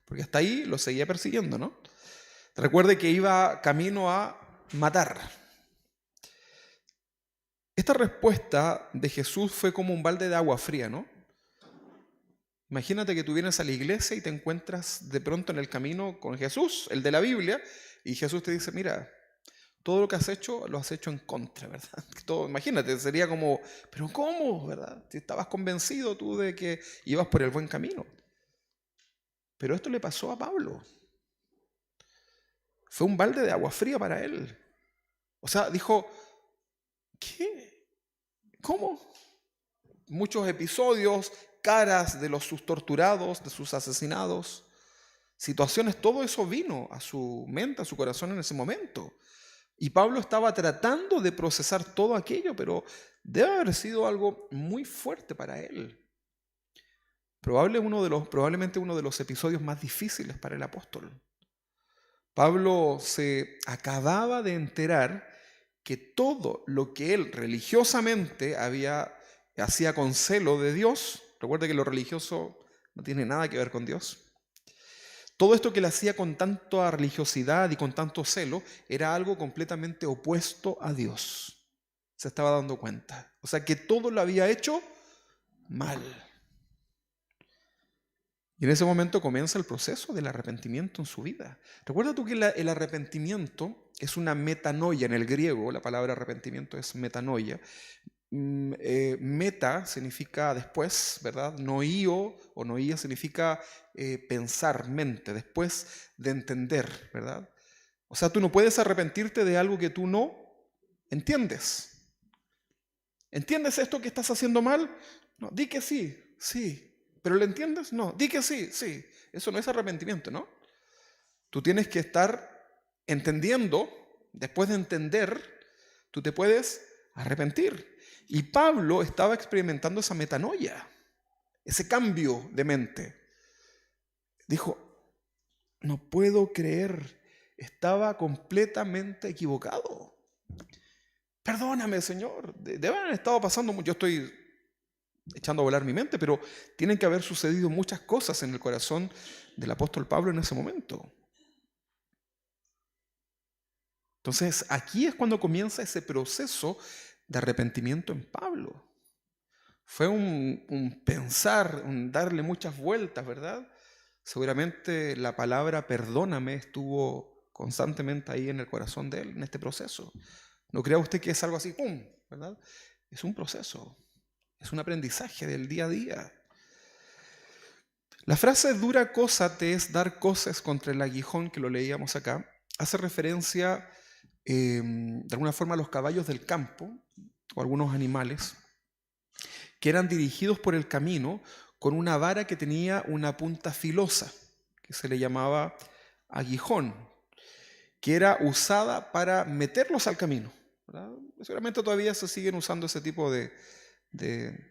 Porque hasta ahí lo seguía persiguiendo, ¿no? Recuerde que iba camino a matar. Esta respuesta de Jesús fue como un balde de agua fría, ¿no? Imagínate que tú vienes a la iglesia y te encuentras de pronto en el camino con Jesús, el de la Biblia, y Jesús te dice, mira, todo lo que has hecho, lo has hecho en contra, ¿verdad? Todo, imagínate, sería como, pero ¿cómo, verdad? Si estabas convencido tú de que ibas por el buen camino. Pero esto le pasó a Pablo. Fue un balde de agua fría para él. O sea, dijo, ¿qué? ¿Cómo? Muchos episodios, caras de sus torturados, de sus asesinados, situaciones, todo eso vino a su mente, a su corazón en ese momento. Y Pablo estaba tratando de procesar todo aquello, pero debe haber sido algo muy fuerte para él. Probablemente uno de los episodios más difíciles para el apóstol. Pablo se acababa de enterar que todo lo que él religiosamente hacía con celo de Dios, recuerda que lo religioso no tiene nada que ver con Dios. Todo esto que él hacía con tanta religiosidad y con tanto celo era algo completamente opuesto a Dios. Se estaba dando cuenta. O sea que todo lo había hecho mal. Y en ese momento comienza el proceso del arrepentimiento en su vida. Recuerda tú que el arrepentimiento es una metanoia en el griego, la palabra arrepentimiento es metanoia. Meta significa después, ¿verdad? Noío o noía significa pensar, mente, después de entender, ¿verdad? O sea, tú no puedes arrepentirte de algo que tú no entiendes. ¿Entiendes esto que estás haciendo mal? No, di que sí, sí. ¿Pero lo entiendes? No, di que sí, sí. Eso no es arrepentimiento, ¿no? Tú tienes que estar entendiendo, después de entender, tú te puedes arrepentir. Y Pablo estaba experimentando esa metanoia, ese cambio de mente. Dijo, no puedo creer, estaba completamente equivocado. Perdóname, Señor, debe haber estado pasando mucho. Yo estoy echando a volar mi mente, pero tienen que haber sucedido muchas cosas en el corazón del apóstol Pablo en ese momento. Entonces, aquí es cuando comienza ese proceso de arrepentimiento en Pablo. Fue un pensar, un darle muchas vueltas, ¿verdad? Seguramente la palabra perdóname estuvo constantemente ahí en el corazón de él, en este proceso. No crea usted que es algo así, ¡pum!, ¿verdad? Es un proceso, es un aprendizaje del día a día. La frase dura cosa te es dar coces contra el aguijón, que lo leíamos acá, hace referencia de alguna forma a los caballos del campo o algunos animales que eran dirigidos por el camino con una vara que tenía una punta filosa, que se le llamaba aguijón, que era usada para meterlos al camino, ¿verdad? Seguramente todavía se siguen usando ese tipo de, de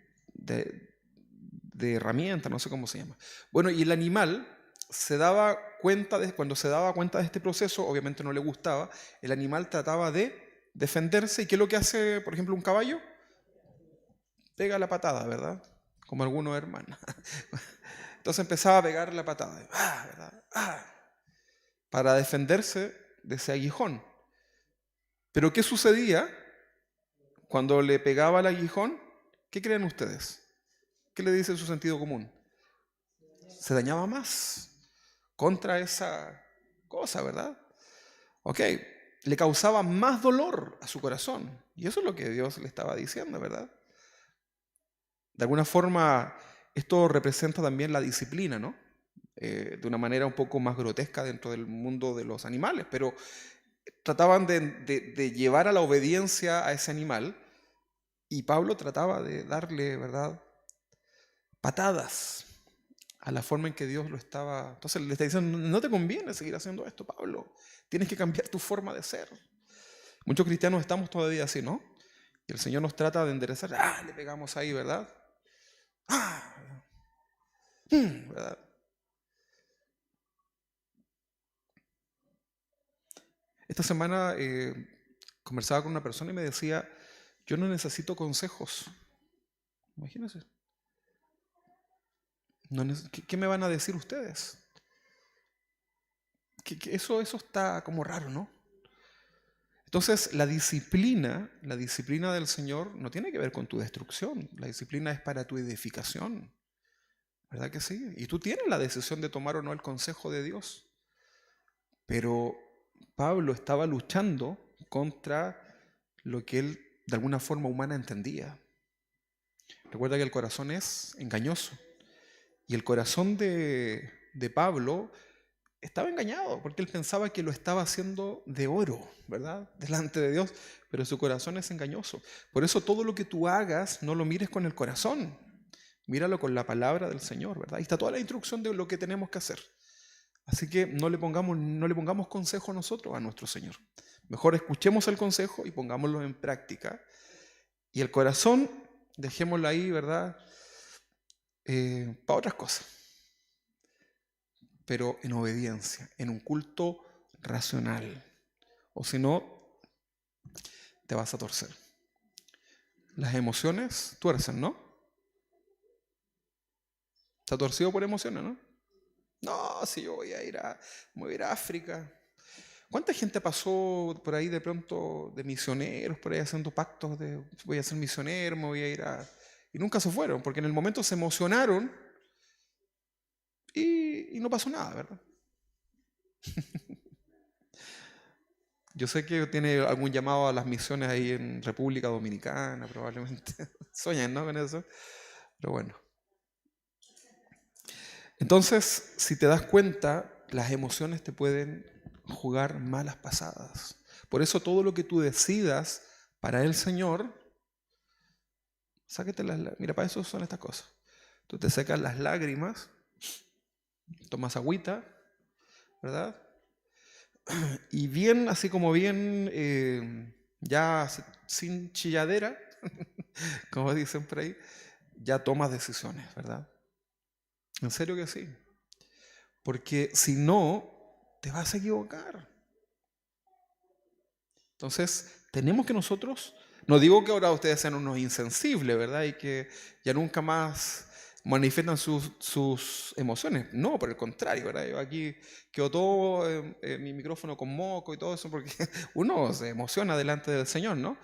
herramientas, no sé cómo se llama. Bueno, y el animal cuando se daba cuenta de este proceso, obviamente no le gustaba, el animal trataba de defenderse. ¿Y qué es lo que hace, por ejemplo, un caballo? Pega la patada, ¿verdad? Como algunos hermanos. Entonces empezaba a pegar la patada, ¿verdad? Para defenderse de ese aguijón. Pero ¿qué sucedía cuando le pegaba el aguijón? ¿Qué creen ustedes? ¿Qué le dice su sentido común? Se dañaba más contra esa cosa, ¿verdad? Ok, le causaba más dolor a su corazón. Y eso es lo que Dios le estaba diciendo, ¿verdad? De alguna forma, esto representa también la disciplina, ¿no? De una manera un poco más grotesca dentro del mundo de los animales, pero trataban de llevar a la obediencia a ese animal, y Pablo trataba de darle, ¿verdad?, patadas a la forma en que Dios lo estaba. Entonces le está diciendo, no te conviene seguir haciendo esto, Pablo. Tienes que cambiar tu forma de ser. Muchos cristianos estamos todavía así, ¿no? Y el Señor nos trata de enderezar. Le pegamos ahí, ¿verdad? ¿Verdad? Esta semana conversaba con una persona y me decía, yo no necesito consejos. Imagínense. ¿Qué me van a decir ustedes? Eso está como raro, ¿no? Entonces, la disciplina del Señor no tiene que ver con tu destrucción. La disciplina es para tu edificación. ¿Verdad que sí? Y tú tienes la decisión de tomar o no el consejo de Dios. Pero Pablo estaba luchando contra lo que él de alguna forma humana entendía. Recuerda que el corazón es engañoso. Y el corazón de Pablo estaba engañado, porque él pensaba que lo estaba haciendo de oro, ¿verdad?, delante de Dios, pero su corazón es engañoso. Por eso todo lo que tú hagas, no lo mires con el corazón, míralo con la palabra del Señor, ¿verdad? Ahí está toda la instrucción de lo que tenemos que hacer. Así que no le pongamos consejo nosotros a nuestro Señor. Mejor escuchemos el consejo y pongámoslo en práctica. Y el corazón, dejémoslo ahí, ¿verdad?, para otras cosas. Pero en obediencia, en un culto racional. O si no, te vas a torcer. Las emociones tuercen, ¿no? ¿Está torcido por emociones, no? No, si yo voy a ir a África. ¿Cuánta gente pasó por ahí de pronto de misioneros, por ahí haciendo pactos de voy a ser misionero, me voy a ir a... Y nunca se fueron, porque en el momento se emocionaron y no pasó nada, ¿verdad? Yo sé que tiene algún llamado a las misiones ahí en República Dominicana, probablemente. Sueñan, ¿no?, con eso. Pero bueno. Entonces, si te das cuenta, las emociones te pueden jugar malas pasadas. Por eso todo lo que tú decidas para el Señor, mira, para eso son estas cosas. Tú te secas las lágrimas, tomas agüita, ¿verdad? Y bien, así como bien, ya sin chilladera, como dicen por ahí, ya tomas decisiones, ¿verdad? En serio que sí. Porque si no, te vas a equivocar. Entonces, tenemos que nosotros, no digo que ahora ustedes sean unos insensibles, ¿verdad? Y que ya nunca más manifiestan sus emociones. No, por el contrario, ¿verdad? Yo aquí quedo todo mi micrófono con moco y todo eso, porque uno se emociona delante del Señor, ¿no?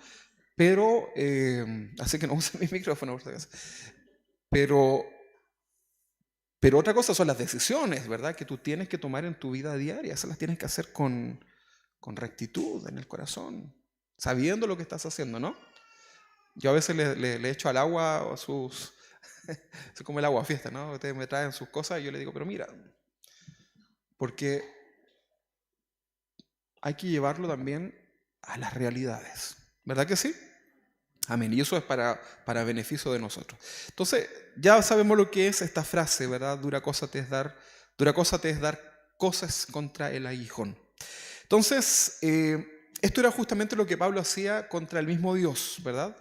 Pero, así que no use mi micrófono, por si acaso. Pero otra cosa son las decisiones, ¿verdad?, que tú tienes que tomar en tu vida diaria. Esas las tienes que hacer con rectitud en el corazón, sabiendo lo que estás haciendo, ¿no? Yo a veces le echo al agua es como el agua fiesta, ¿no? Ustedes me traen sus cosas y yo les digo, pero mira, porque hay que llevarlo también a las realidades, ¿verdad que sí? Amén. Y eso es para beneficio de nosotros. Entonces, ya sabemos lo que es esta frase, ¿verdad? Dura cosa te es dar cosas contra el aguijón. Entonces, Esto era justamente lo que Pablo hacía contra el mismo Dios, ¿verdad?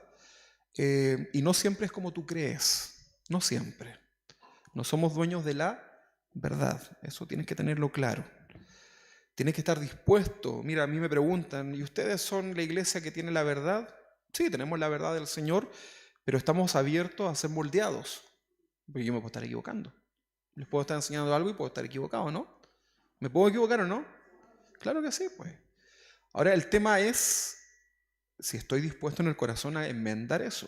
Y no siempre es como tú crees, no siempre. No somos dueños de la verdad, eso tienes que tenerlo claro. Tienes que estar dispuesto. Mira, a mí me preguntan, ¿y ustedes son la iglesia que tiene la verdad? Sí, tenemos la verdad del Señor, pero estamos abiertos a ser moldeados. Porque yo me puedo estar equivocando. Les puedo estar enseñando algo y puedo estar equivocado, ¿no? ¿Me puedo equivocar o no? Claro que sí, pues. Ahora el tema es si estoy dispuesto en el corazón a enmendar eso.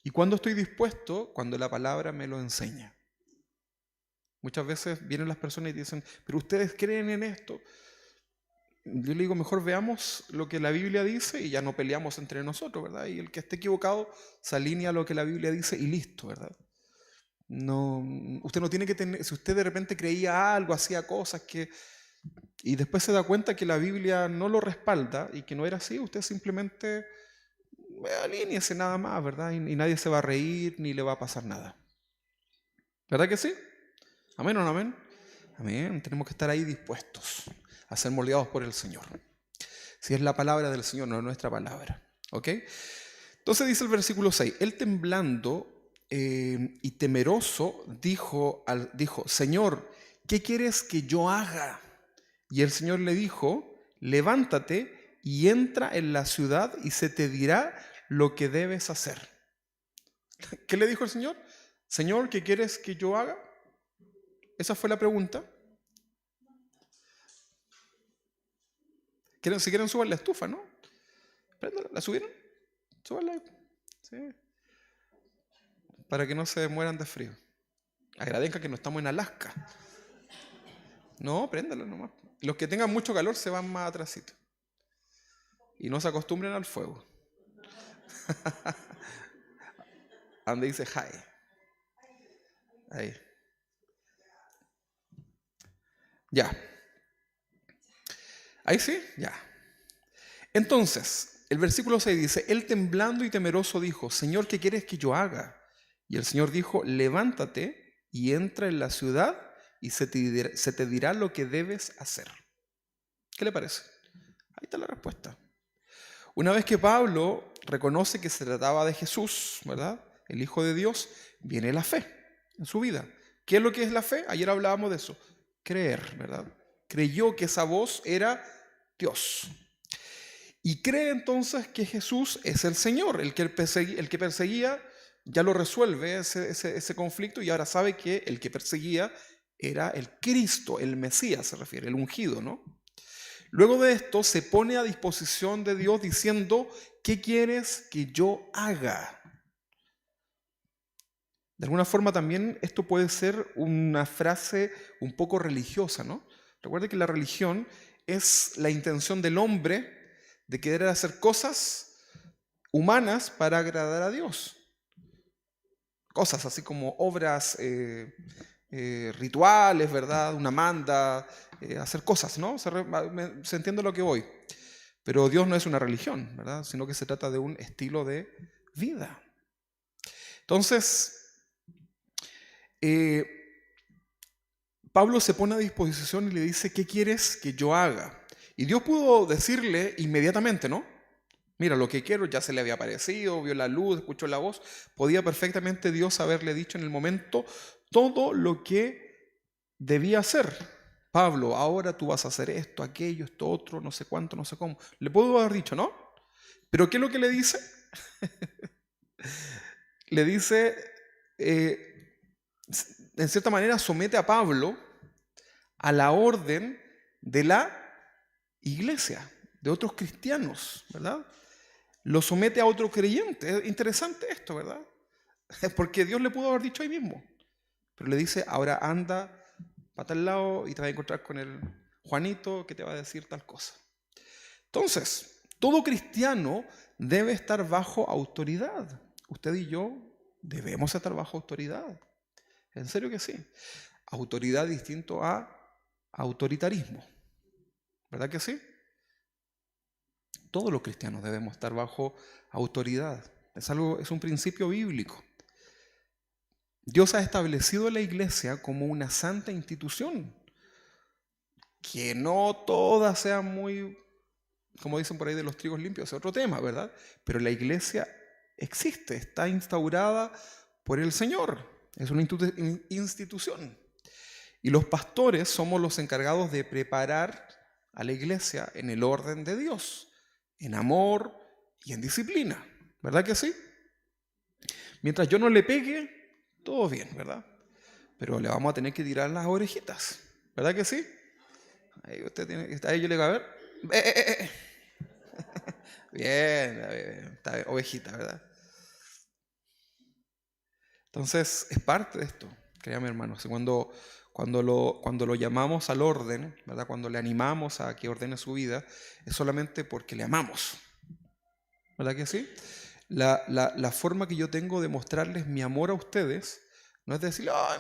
¿Y cuándo estoy dispuesto? Cuando la palabra me lo enseña. Muchas veces vienen las personas y dicen, pero ustedes creen en esto. Yo le digo, mejor veamos lo que la Biblia dice y ya no peleamos entre nosotros, ¿verdad? Y el que esté equivocado se alinea a lo que la Biblia dice y listo, ¿verdad? No, usted no tiene que tener, si usted de repente creía algo, hacía cosas y después se da cuenta que la Biblia no lo respalda y que no era así, usted simplemente alíñese nada más, ¿verdad? Y nadie se va a reír ni le va a pasar nada. ¿Verdad que sí? ¿Amén o no amén? Amén. Tenemos que estar ahí dispuestos a ser moldeados por el Señor. Si es la palabra del Señor, no es nuestra palabra. ¿Ok? Entonces dice el versículo 6, él temblando y temeroso dijo, Señor, ¿qué quieres que yo haga? Y el Señor le dijo, levántate y entra en la ciudad y se te dirá lo que debes hacer. ¿Qué le dijo el Señor? Señor, ¿qué quieres que yo haga? Esa fue la pregunta. Si quieren suban la estufa, ¿no? Préndala. ¿La subieron? Súbanla. Sí. Para que no se mueran de frío. Agradezcan que no estamos en Alaska. No, préndala nomás. Los que tengan mucho calor se van más atrásito. Y no se acostumbren al fuego. Donde dice hi. Ahí. Ya. Ahí sí, ya. Entonces, el versículo 6 dice, él temblando y temeroso dijo, Señor, ¿qué quieres que yo haga? Y el Señor dijo, levántate y entra en la ciudad y se te dirá lo que debes hacer. ¿Qué le parece? Ahí está la respuesta. Una vez que Pablo reconoce que se trataba de Jesús, ¿verdad? El Hijo de Dios, viene la fe en su vida. ¿Qué es lo que es la fe? Ayer hablábamos de eso. Creer, ¿verdad? Creyó que esa voz era Dios. Y cree entonces que Jesús es el Señor, el que perseguía, ya lo resuelve ese conflicto y ahora sabe que el que perseguía era el Cristo, el Mesías se refiere, el ungido, ¿no? Luego de esto se pone a disposición de Dios diciendo, ¿qué quieres que yo haga? De alguna forma también esto puede ser una frase un poco religiosa, ¿no? Recuerde que la religión es la intención del hombre de querer hacer cosas humanas para agradar a Dios. Cosas así como obras rituales, ¿verdad? Una manda, hacer cosas, ¿no? Se entiende lo que voy. Pero Dios no es una religión, ¿verdad? Sino que se trata de un estilo de vida. Entonces, Pablo se pone a disposición y le dice, ¿qué quieres que yo haga? Y Dios pudo decirle inmediatamente, ¿no? Mira, lo que quiero, ya se le había aparecido, vio la luz, escuchó la voz. Podía perfectamente Dios haberle dicho en el momento todo lo que debía hacer. Pablo, ahora tú vas a hacer esto, aquello, esto, otro, no sé cuánto, no sé cómo. Le puedo haber dicho, ¿no? Pero ¿qué es lo que le dice? Le dice, en cierta manera, somete a Pablo a la orden de la iglesia, de otros cristianos, ¿verdad? Lo somete a otro creyente. Es interesante esto, ¿verdad? Porque Dios le pudo haber dicho ahí mismo. Pero le dice, ahora anda para tal lado y te vas a encontrar con el Juanito que te va a decir tal cosa. Entonces, todo cristiano debe estar bajo autoridad. Usted y yo debemos estar bajo autoridad. En serio que sí. Autoridad distinto a autoritarismo. ¿Verdad que sí? Todos los cristianos debemos estar bajo autoridad. Es un principio bíblico. Dios ha establecido la iglesia como una santa institución. Que no todas sean muy como dicen por ahí, de los trigos limpios, es otro tema, ¿verdad? Pero la iglesia existe, está instaurada por el Señor, es una institución. Y los pastores somos los encargados de preparar a la iglesia en el orden de Dios, en amor y en disciplina, ¿verdad que sí? Mientras yo no le pegue, todo bien, ¿verdad? Pero le vamos a tener que tirar las orejitas, ¿verdad que sí? Ahí usted tiene, ahí yo le digo, a ver, bien, está bien, ovejita, ¿verdad? Entonces, es parte de esto, créame hermanos, cuando lo llamamos al orden, ¿verdad? Cuando le animamos a que ordene su vida, es solamente porque le amamos, ¿verdad que sí? La forma que yo tengo de mostrarles mi amor a ustedes no es decir, oh,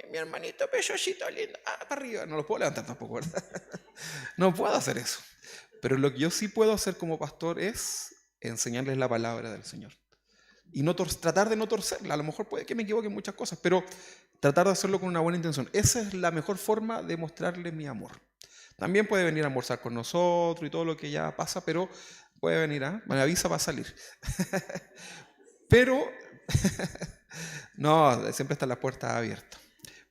mi hermanito pechocito lindo, para arriba, no lo puedo levantar tampoco, ¿verdad? No puedo hacer eso. Pero lo que yo sí puedo hacer como pastor es enseñarles la palabra del Señor. Y tratar de no torcerla. A lo mejor puede que me equivoque en muchas cosas, pero tratar de hacerlo con una buena intención. Esa es la mejor forma de mostrarle mi amor. También puede venir a almorzar con nosotros y todo lo que ya pasa, pero puede venir me avisa para salir. Pero, no, siempre está la puerta abierta.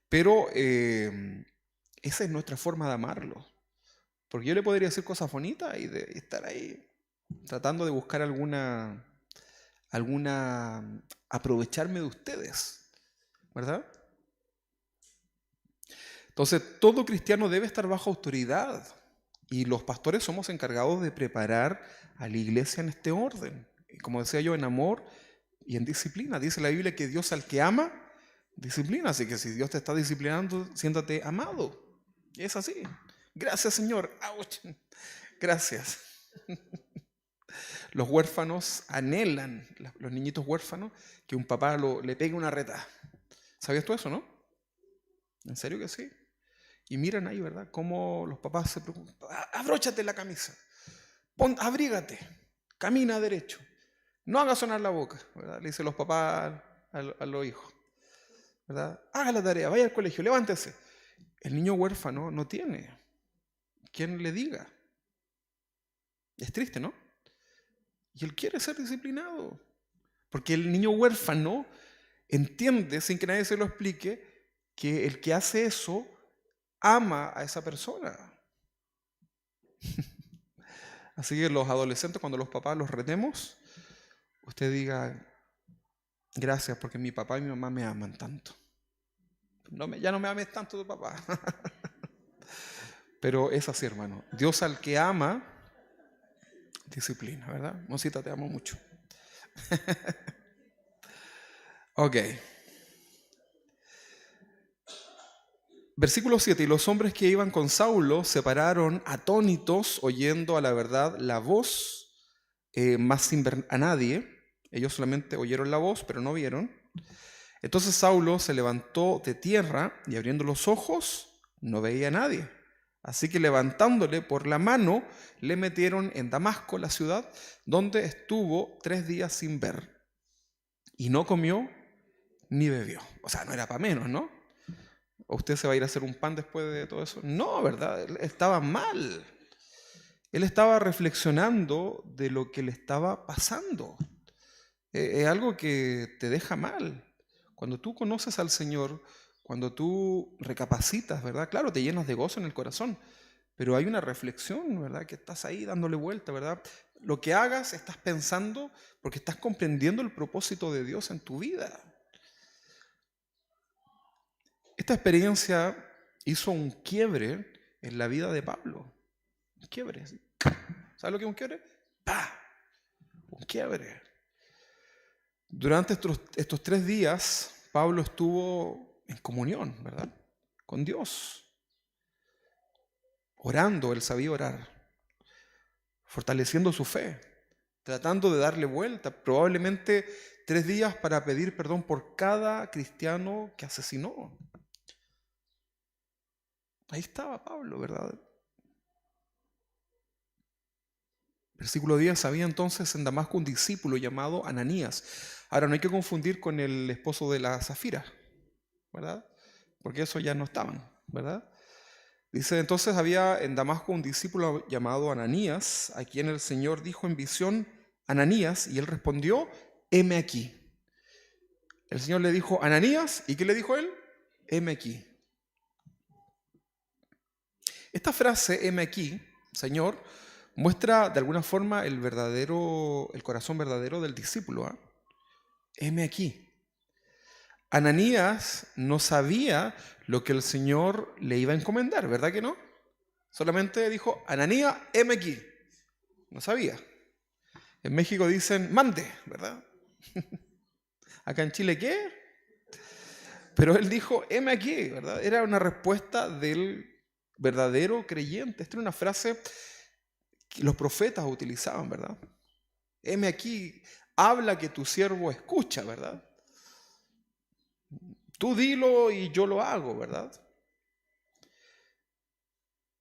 Pero esa es nuestra forma de amarlo. Porque yo le podría decir cosas bonitas y estar ahí tratando de buscar alguna aprovecharme de ustedes, ¿verdad? Entonces, todo cristiano debe estar bajo autoridad y los pastores somos encargados de preparar a la iglesia en este orden. Y como decía yo, en amor y en disciplina. Dice la Biblia que Dios al que ama, disciplina. Así que si Dios te está disciplinando, siéntate amado. Y es así. Gracias, Señor. ¡Auch! Gracias. Los huérfanos anhelan, los niñitos huérfanos, que un papá le pegue una reta. ¿Sabías tú eso, no? ¿En serio que sí? Y miran ahí, ¿verdad? Cómo los papás se preocupan. Abróchate la camisa. Abrígate. Camina derecho. No haga sonar la boca, ¿verdad? Le dicen los papás a los hijos, ¿verdad? Haga la tarea, vaya al colegio, levántese. El niño huérfano no tiene quien le diga. Es triste, ¿no? Y él quiere ser disciplinado. Porque el niño huérfano entiende, sin que nadie se lo explique, que el que hace eso ama a esa persona. Así que los adolescentes, cuando los papás los retemos, usted diga, gracias porque mi papá y mi mamá me aman tanto. Ya no me ames tanto tu papá. Pero es así, hermano. Dios al que ama, disciplina, ¿verdad? Mosita, te amo mucho. Ok. Versículo 7. Y los hombres que iban con Saulo se pararon atónitos, oyendo a la verdad la voz, más sin ver a nadie. Ellos solamente oyeron la voz, pero no vieron. Entonces Saulo se levantó de tierra y abriendo los ojos no veía a nadie. Así que levantándole por la mano, le metieron en Damasco, la ciudad, donde estuvo 3 días sin ver. Y no comió ni bebió. O sea, no era para menos, ¿no? ¿O usted se va a ir a hacer un pan después de todo eso? No, ¿verdad? Él estaba mal. Él estaba reflexionando de lo que le estaba pasando. Es algo que te deja mal. Cuando tú conoces al Señor, cuando tú recapacitas, ¿verdad? Claro, te llenas de gozo en el corazón, pero hay una reflexión, ¿verdad? Que estás ahí dándole vuelta, ¿verdad? Lo que hagas, estás pensando porque estás comprendiendo el propósito de Dios en tu vida. Esta experiencia hizo un quiebre en la vida de Pablo. Un quiebre. ¿Sabes lo que es un quiebre? ¡Pah! Un quiebre. Durante estos 3 días, Pablo estuvo en comunión, ¿verdad? Con Dios. Orando, él sabía orar. Fortaleciendo su fe. Tratando de darle vuelta. Probablemente 3 días para pedir perdón por cada cristiano que asesinó. Ahí estaba Pablo, ¿verdad? Versículo 10, había entonces en Damasco un discípulo llamado Ananías. Ahora no hay que confundir con el esposo de la Zafira, ¿verdad? Porque eso ya no estaban, ¿verdad? Dice, entonces había en Damasco un discípulo llamado Ananías, a quien el Señor dijo en visión, Ananías, y él respondió, heme aquí. El Señor le dijo, Ananías, ¿y qué le dijo él? Heme aquí. Esta frase, heme aquí, Señor, muestra de alguna forma el corazón verdadero del discípulo. Heme aquí. Ananías no sabía lo que el Señor le iba a encomendar, ¿verdad que no? Solamente dijo, Ananías, heme aquí. No sabía. En México dicen, mande, ¿verdad? Acá en Chile, ¿qué? Pero él dijo, heme aquí, ¿verdad? Era una respuesta del verdadero creyente. Esta era una frase que los profetas utilizaban, ¿verdad? Heme aquí, habla que tu siervo escucha, ¿verdad? Tú dilo y yo lo hago, ¿verdad?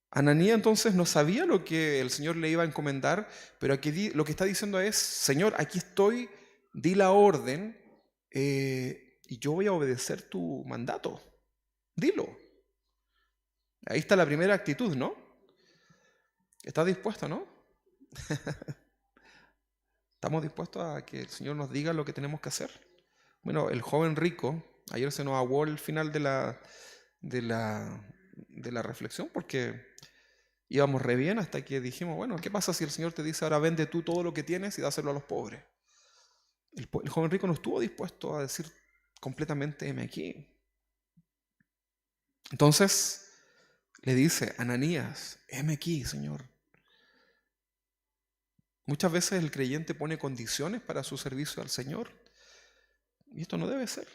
Ananías entonces no sabía lo que el Señor le iba a encomendar, pero aquí lo que está diciendo es, Señor, aquí estoy, di la orden y yo voy a obedecer tu mandato. Dilo. Ahí está la primera actitud, ¿no? ¿Estás dispuesto, no? ¿Estamos dispuestos a que el Señor nos diga lo que tenemos que hacer? Bueno, el joven rico, ayer se nos aguó el final de la reflexión porque íbamos re bien hasta que dijimos, bueno, ¿qué pasa si el Señor te dice ahora vende tú todo lo que tienes y dáselo a los pobres? El joven rico no estuvo dispuesto a decir completamente, heme aquí. Entonces le dice, Ananías, heme aquí, Señor. Muchas veces el creyente pone condiciones para su servicio al Señor y esto no debe ser.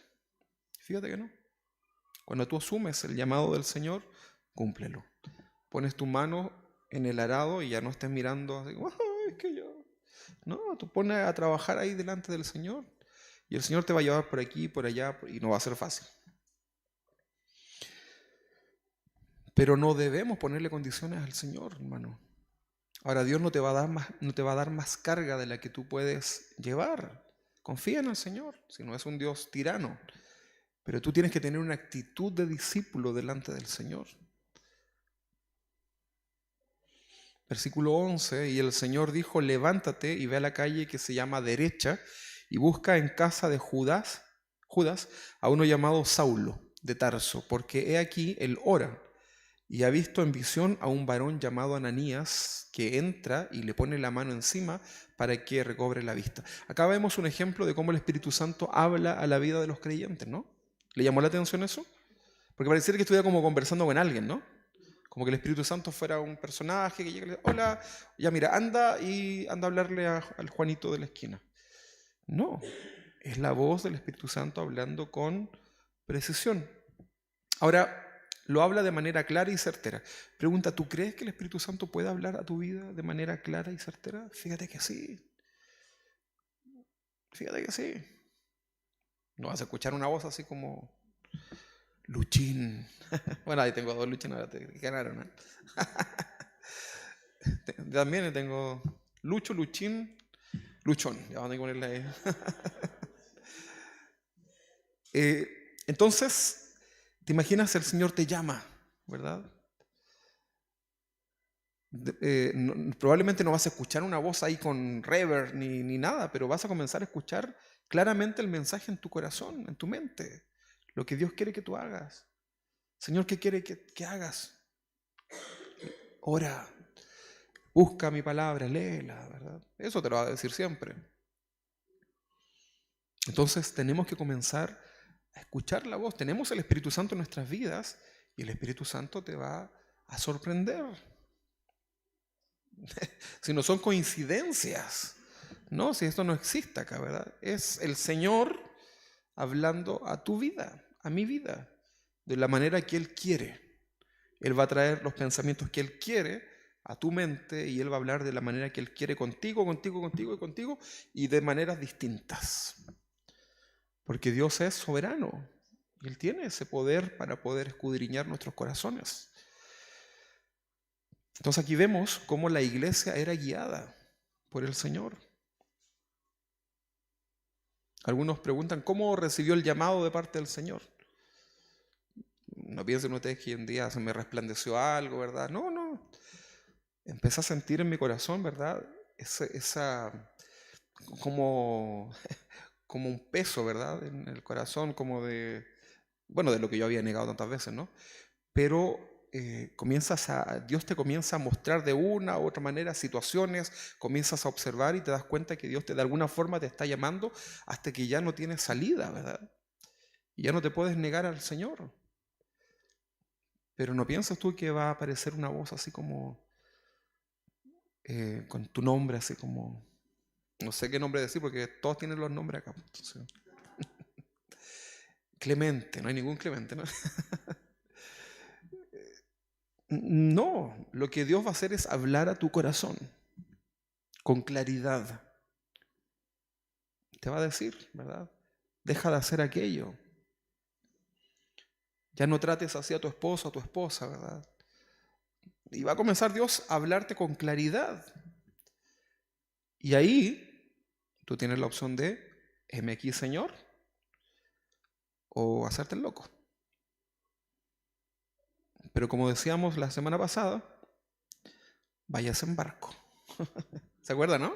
Fíjate que no. Cuando tú asumes el llamado del Señor, cúmplelo. Pones tu mano en el arado y ya no estés mirando así, es que yo. No, tú pones a trabajar ahí delante del Señor y el Señor te va a llevar por aquí, por allá y no va a ser fácil. Pero no debemos ponerle condiciones al Señor, hermano. Ahora Dios no te va a dar más carga de la que tú puedes llevar. Confía en el Señor, si no es un Dios tirano. Pero tú tienes que tener una actitud de discípulo delante del Señor. Versículo 11, y el Señor dijo, levántate y ve a la calle que se llama Derecha y busca en casa de Judas a uno llamado Saulo de Tarso, porque he aquí él ora y ha visto en visión a un varón llamado Ananías que entra y le pone la mano encima para que recobre la vista. Acá vemos un ejemplo de cómo el Espíritu Santo habla a la vida de los creyentes, ¿no? ¿Le llamó la atención eso? Porque pareciera que estuviera como conversando con alguien, ¿no? Como que el Espíritu Santo fuera un personaje que llega y le dice, hola, ya mira, anda a hablarle al Juanito de la esquina. No, es la voz del Espíritu Santo hablando con precisión. Ahora, lo habla de manera clara y certera. Pregunta, ¿tú crees que el Espíritu Santo puede hablar a tu vida de manera clara y certera? Fíjate que sí. Fíjate que sí. No vas a escuchar una voz así como Luchín. Bueno, ahí tengo dos Luchín, ahora te ganaron. También tengo Lucho, Luchín, Luchón. Ya van a ponerle ahí. Entonces, te imaginas, el Señor te llama, ¿verdad? Probablemente no vas a escuchar una voz ahí con reverb ni nada, pero vas a comenzar a escuchar claramente el mensaje en tu corazón, en tu mente, lo que Dios quiere que tú hagas. Señor, ¿qué quiere que hagas? Ora, busca mi palabra, léela, ¿verdad? Eso te lo va a decir siempre. Entonces tenemos que comenzar a escuchar la voz. Tenemos el Espíritu Santo en nuestras vidas y el Espíritu Santo te va a sorprender. Si no son coincidencias, no, si esto no existe acá, ¿verdad? Es el Señor hablando a tu vida, a mi vida, de la manera que Él quiere. Él va a traer los pensamientos que Él quiere a tu mente y Él va a hablar de la manera que Él quiere contigo y de maneras distintas. Porque Dios es soberano y Él tiene ese poder para poder escudriñar nuestros corazones. Entonces aquí vemos cómo la iglesia era guiada por el Señor. Algunos preguntan, ¿cómo recibió el llamado de parte del Señor? No piensen ustedes que un día se me resplandeció algo, ¿verdad? No, no. Empecé a sentir en mi corazón, ¿verdad? Esa como, como un peso, ¿verdad? En el corazón, como de, bueno, de lo que yo había negado tantas veces, ¿no? Pero Dios te comienza a mostrar de una u otra manera situaciones, comienzas a observar y te das cuenta que Dios de alguna forma te está llamando hasta que ya no tienes salida, ¿verdad? Y ya no te puedes negar al Señor. Pero no piensas tú que va a aparecer una voz así como con tu nombre, así como, no sé qué nombre decir porque todos tienen los nombres acá. Entonces, Clemente, no hay ningún Clemente, ¿no? No, lo que Dios va a hacer es hablar a tu corazón con claridad. Te va a decir, ¿verdad? Deja de hacer aquello. Ya no trates así a tu esposo, a tu esposa, ¿verdad? Y va a comenzar Dios a hablarte con claridad. Y ahí tú tienes la opción de, heme aquí, Señor, o hacerte el loco. Pero como decíamos la semana pasada, váyase en barco. ¿Se acuerda, no?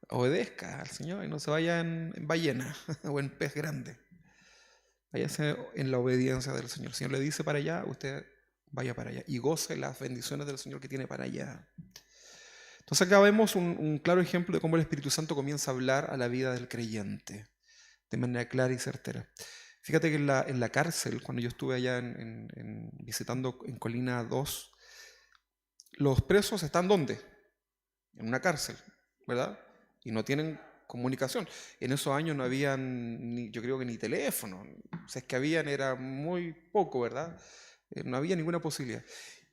Obedezca al Señor y no se vaya en ballena o en pez grande. Váyase en la obediencia del Señor. El Señor le dice para allá, usted vaya para allá y goce las bendiciones del Señor que tiene para allá. Entonces acá vemos un claro ejemplo de cómo el Espíritu Santo comienza a hablar a la vida del creyente de manera clara y certera. Fíjate que en la cárcel, cuando yo estuve allá visitando en Colina 2, los presos están ¿dónde? En una cárcel, ¿verdad? Y no tienen comunicación. En esos años no habían, yo creo que ni teléfono. Si es que habían, era muy poco, ¿verdad? No había ninguna posibilidad.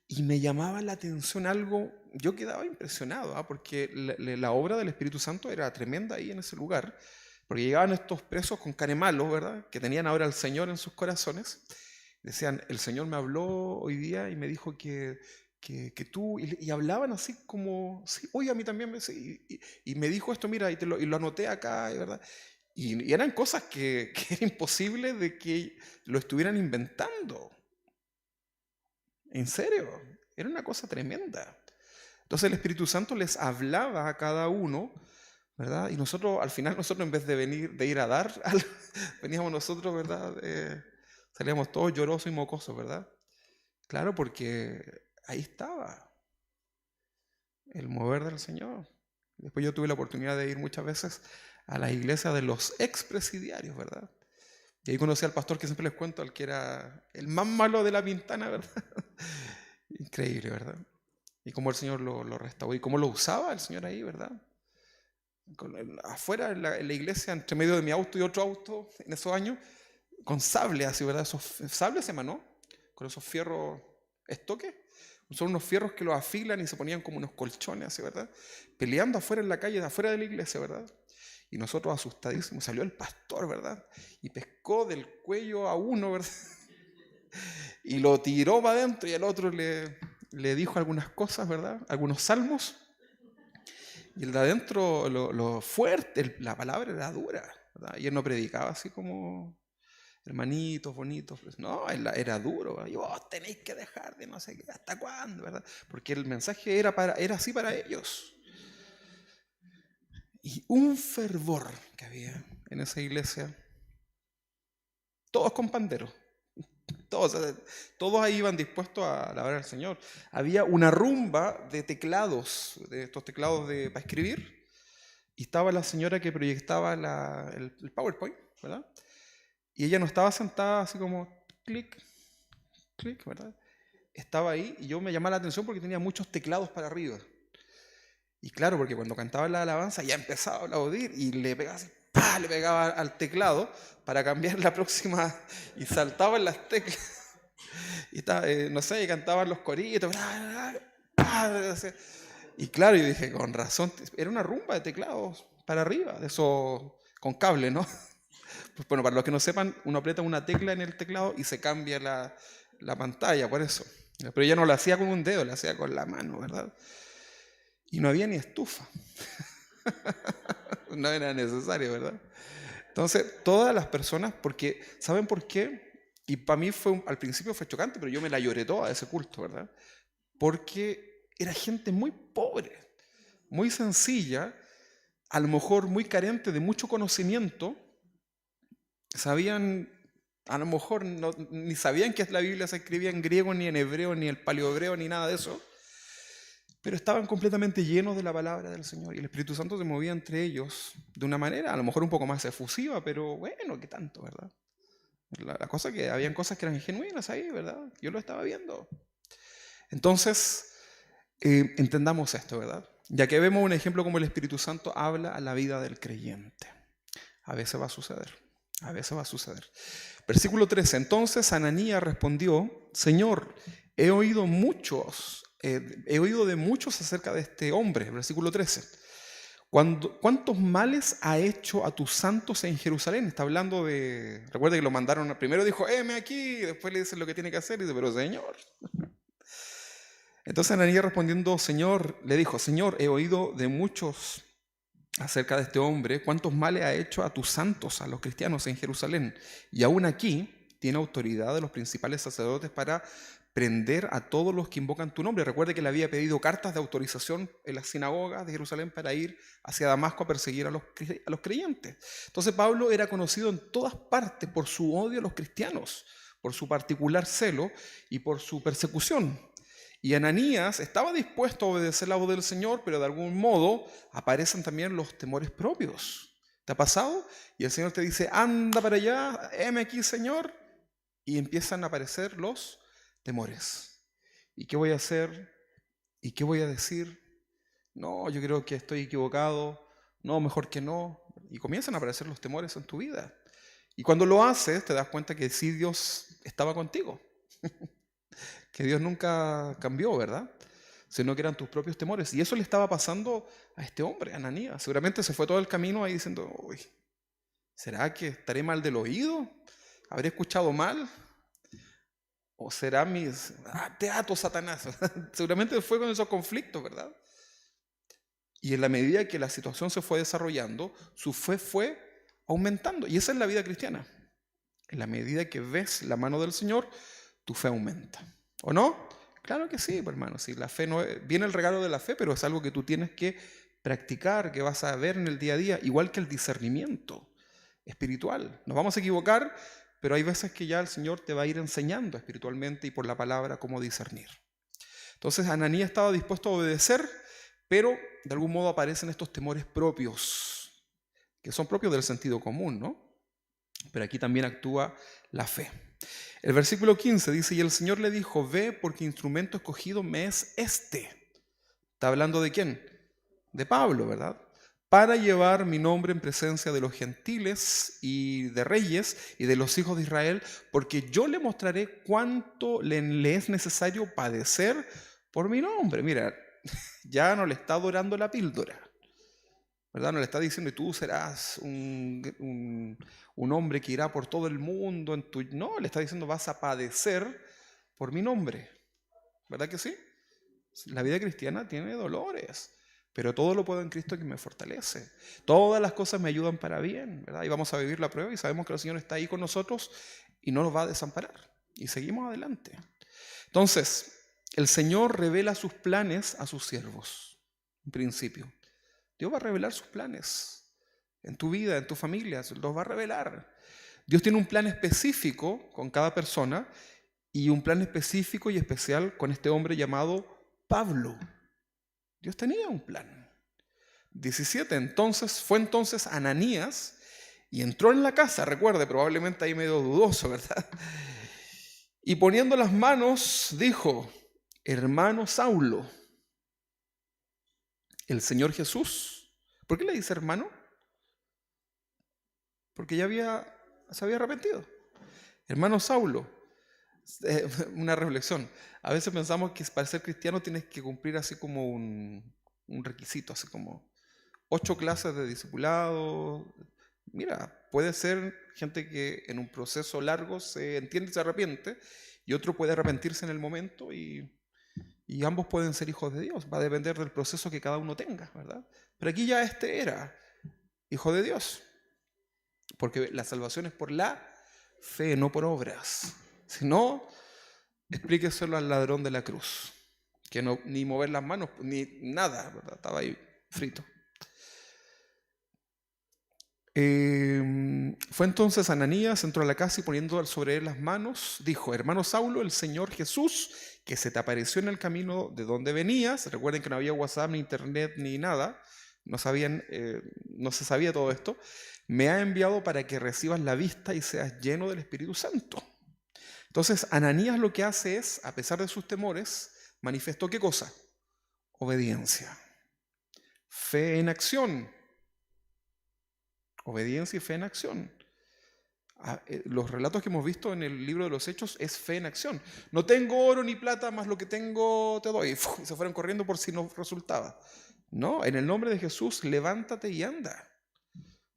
Y me llamaba la atención algo, yo quedaba impresionado, porque la obra del Espíritu Santo era tremenda ahí en ese lugar, porque llegaban estos presos con caremalos, ¿verdad? Que tenían ahora al Señor en sus corazones. Decían, el Señor me habló hoy día y me dijo que tú, y hablaban así como, sí, oye, a mí también, y me dijo esto, mira, y lo anoté acá, ¿verdad? Y eran cosas que era imposible de que lo estuvieran inventando. En serio, era una cosa tremenda. Entonces el Espíritu Santo les hablaba a cada uno, ¿verdad? Y nosotros, al final, nosotros en vez de ir a dar, veníamos nosotros, ¿verdad? Salíamos todos llorosos y mocosos, ¿verdad? Claro, porque ahí estaba el mover del Señor. Después yo tuve la oportunidad de ir muchas veces a la iglesia de los expresidiarios, ¿verdad? Y ahí conocí al pastor que siempre les cuento, al que era el más malo de la Pintana, ¿verdad? Increíble, ¿verdad? Y cómo el Señor lo restauró y cómo lo usaba el Señor ahí, ¿verdad? Afuera en la iglesia, entre medio de mi auto y otro auto, en esos años, con sables así, ¿verdad? Esos sables se manó, con esos fierros estoques. Son unos fierros que los afilan y se ponían como unos colchones así, ¿verdad? Peleando afuera en la calle, afuera de la iglesia, ¿verdad? Y nosotros asustadísimos, salió el pastor, ¿verdad? Y pescó del cuello a uno, ¿verdad? Y lo tiró para adentro y al otro le dijo algunas cosas, ¿verdad? Algunos salmos. Y el de adentro, lo fuerte, la palabra era dura, ¿verdad? Y él no predicaba así como hermanitos, bonitos. Pues, no, era duro, ¿verdad? Y vos tenéis que dejar de no sé qué, ¿hasta cuándo, verdad? Porque el mensaje era así para ellos. Y un fervor que había en esa iglesia, todos con panderos. Todos ahí iban dispuestos a alabar al Señor. Había una rumba de teclados, de estos teclados para escribir, y estaba la señora que proyectaba el PowerPoint, ¿verdad? Y ella no estaba sentada así como clic, clic, ¿verdad? Estaba ahí y yo me llamaba la atención porque tenía muchos teclados para arriba. Y claro, porque cuando cantaba la alabanza ya empezaba a aplaudir y le pegaba así, ¡pah! Le pegaba al teclado para cambiar la próxima y saltaba en las teclas. Y estaba, no sé, y cantaban los coritos. Y claro, yo dije, con razón, era una rumba de teclados para arriba, de eso con cable, ¿no? Pues bueno, para los que no sepan, uno aprieta una tecla en el teclado y se cambia la pantalla, por eso. Pero ella no lo hacía con un dedo, lo hacía con la mano, ¿verdad? Y no había ni estufa. No era necesario, ¿verdad? Entonces, todas las personas, porque, ¿saben por qué? Y para mí al principio fue chocante, pero yo me la lloré toda ese culto, ¿verdad? Porque era gente muy pobre, muy sencilla, a lo mejor muy carente de mucho conocimiento. Sabían, a lo mejor ni sabían que la Biblia se escribía en griego, ni en hebreo, ni el paleohebreo, ni nada de eso, pero estaban completamente llenos de la palabra del Señor, y el Espíritu Santo se movía entre ellos de una manera a lo mejor un poco más efusiva, pero bueno, ¿qué tanto, verdad? La cosa que habían cosas que eran genuinas ahí, ¿verdad? Yo lo estaba viendo. Entonces, entendamos esto, ¿verdad? Ya que vemos un ejemplo como el Espíritu Santo habla a la vida del creyente. A veces va a suceder. A veces va a suceder. Versículo 13. Entonces Ananías respondió: Señor, he oído de muchos acerca de este hombre. Versículo 13. ¿Cuántos males ha hecho a tus santos en Jerusalén? Está hablando de... Recuerda que lo mandaron, primero dijo, heme aquí, y después le dicen lo que tiene que hacer, y dice, pero Señor. Entonces Ananías respondiendo, le dijo, Señor, he oído de muchos acerca de este hombre, cuántos males ha hecho a tus santos, a los cristianos en Jerusalén. Y aún aquí tiene autoridad de los principales sacerdotes para prender a todos los que invocan tu nombre. Recuerde que le había pedido cartas de autorización en las sinagogas de Jerusalén para ir hacia Damasco a perseguir a los creyentes. Entonces Pablo era conocido en todas partes por su odio a los cristianos, por su particular celo y por su persecución. Y Ananías estaba dispuesto a obedecer la voz del Señor, pero de algún modo aparecen también los temores propios. ¿Te ha pasado? Y el Señor te dice, anda para allá, heme aquí, Señor. Y empiezan a aparecer los temores. ¿Y qué voy a hacer? ¿Y qué voy a decir? No, yo creo que estoy equivocado. No, mejor que no. Y comienzan a aparecer los temores en tu vida. Y cuando lo haces, te das cuenta que sí, Dios estaba contigo. Que Dios nunca cambió, ¿verdad? Sino que eran tus propios temores. Y eso le estaba pasando a este hombre, a Ananías. Seguramente se fue todo el camino ahí diciendo, uy, ¿será que estaré mal del oído? ¿Habré escuchado mal? ¿O será mis... te ato, Satanás? Seguramente fue con esos conflictos, ¿verdad? Y en la medida que la situación se fue desarrollando, su fe fue aumentando. Y esa es la vida cristiana. En la medida que ves la mano del Señor, tu fe aumenta. ¿O no? Claro que sí, hermano. Sí, la fe no es, viene el regalo de la fe, pero es algo que tú tienes que practicar, que vas a ver en el día a día, igual que el discernimiento espiritual. Nos vamos a equivocar, pero hay veces que ya el Señor te va a ir enseñando espiritualmente y por la palabra cómo discernir. Entonces Ananías estaba dispuesto a obedecer, pero de algún modo aparecen estos temores propios, que son propios del sentido común, ¿no? Pero aquí también actúa la fe. El versículo 15 dice, y el Señor le dijo, ve porque instrumento escogido me es este. ¿Está hablando de quién? De Pablo, ¿verdad? Para llevar mi nombre en presencia de los gentiles y de reyes y de los hijos de Israel, porque yo le mostraré cuánto le es necesario padecer por mi nombre. Mira, ya no le está dorando la píldora, ¿verdad? No le está diciendo, y tú serás un hombre que irá por todo el mundo. No, le está diciendo, vas a padecer por mi nombre. ¿Verdad que sí? La vida cristiana tiene dolores, pero todo lo puedo en Cristo que me fortalece. Todas las cosas me ayudan para bien, ¿verdad? Y vamos a vivir la prueba y sabemos que el Señor está ahí con nosotros y no nos va a desamparar. Y seguimos adelante. Entonces, el Señor revela sus planes a sus siervos, en principio. Dios va a revelar sus planes en tu vida, en tu familia, los va a revelar. Dios tiene un plan específico con cada persona y un plan específico y especial con este hombre llamado Pablo. Dios tenía un plan. 17. Fue entonces Ananías y entró en la casa, recuerde, probablemente ahí medio dudoso, ¿verdad? Y poniendo las manos dijo, hermano Saulo, el Señor Jesús. ¿Por qué le dice hermano? Porque ya se había arrepentido. Hermano Saulo, una reflexión. A veces pensamos que para ser cristiano tienes que cumplir así como un requisito, así como 8 clases de discipulado. Mira, puede ser gente que en un proceso largo se entiende y se arrepiente, y otro puede arrepentirse en el momento y ambos pueden ser hijos de Dios. Va a depender del proceso que cada uno tenga, ¿verdad? Pero aquí ya este era hijo de Dios, porque la salvación es por la Fe, no por obras. Si no, explíqueselo al ladrón de la cruz, que no, ni mover las manos, ni nada, ¿verdad? Estaba ahí frito. Fue entonces Ananías, entró a la casa y poniendo sobre él las manos, dijo: hermano Saulo, el Señor Jesús, que se te apareció en el camino de donde venías. Recuerden que no había WhatsApp, ni internet, ni nada, no se sabía todo esto. Me ha enviado para que recibas la vista y seas lleno del Espíritu Santo. Entonces Ananías lo que hace es, a pesar de sus temores, manifestó ¿qué cosa? Obediencia. Fe en acción. Obediencia y fe en acción. Los relatos que hemos visto en el libro de los Hechos es fe en acción. No tengo oro ni plata, más lo que tengo te doy. Y se fueron corriendo por si no resultaba. No, en el nombre de Jesús, levántate y anda.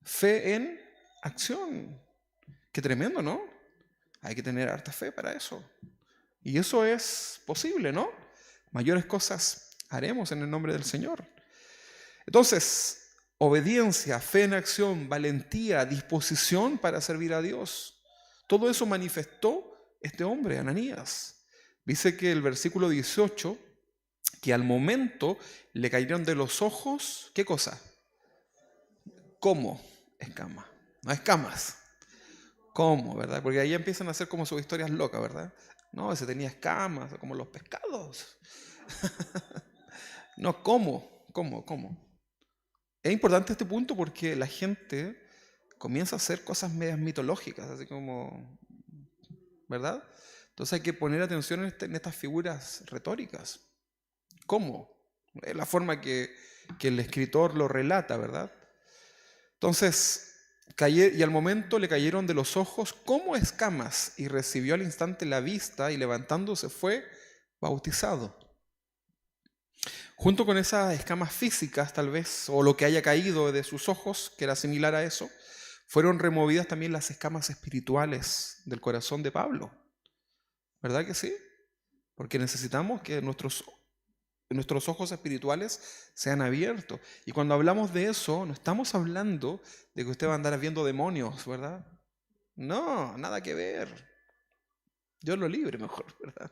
Fe en acción. Qué tremendo, ¿no? Hay que tener harta fe para eso. Y eso es posible, ¿no? Mayores cosas haremos en el nombre del Señor. Entonces, obediencia, fe en acción, valentía, disposición para servir a Dios. Todo eso manifestó este hombre, Ananías. Dice que el versículo 18, que al momento le cayeron de los ojos, ¿qué cosa? ¿Cómo? Escamas. No escamas. ¿Cómo, verdad? Porque ahí empiezan a hacer como sus historias locas, ¿verdad? No, ese tenía escamas, como los pescados. No, ¿cómo? Es importante este punto porque la gente comienza a hacer cosas medias mitológicas, así como, ¿verdad? Entonces hay que poner atención en estas figuras retóricas. ¿Cómo? Es la forma que el escritor lo relata, ¿verdad? Entonces, y al momento le cayeron de los ojos como escamas y recibió al instante la vista y levantándose fue bautizado. Junto con esas escamas físicas, tal vez, o lo que haya caído de sus ojos, que era similar a eso, fueron removidas también las escamas espirituales del corazón de Pablo. ¿Verdad que sí? Porque necesitamos que nuestros ojos espirituales sean abiertos. Y cuando hablamos de eso, no estamos hablando de que usted va a andar viendo demonios, ¿verdad? No, nada que ver. Dios lo libre mejor, ¿verdad?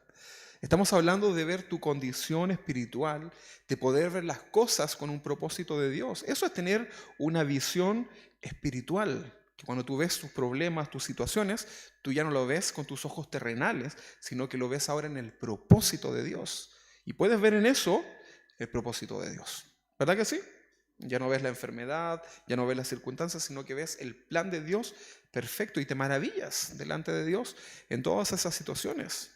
Estamos hablando de ver tu condición espiritual, de poder ver las cosas con un propósito de Dios. Eso es tener una visión espiritual. Que cuando tú ves tus problemas, tus situaciones, tú ya no lo ves con tus ojos terrenales, sino que lo ves ahora en el propósito de Dios. Y puedes ver en eso el propósito de Dios. ¿Verdad que sí? Ya no ves la enfermedad, ya no ves las circunstancias, sino que ves el plan de Dios perfecto y te maravillas delante de Dios en todas esas situaciones.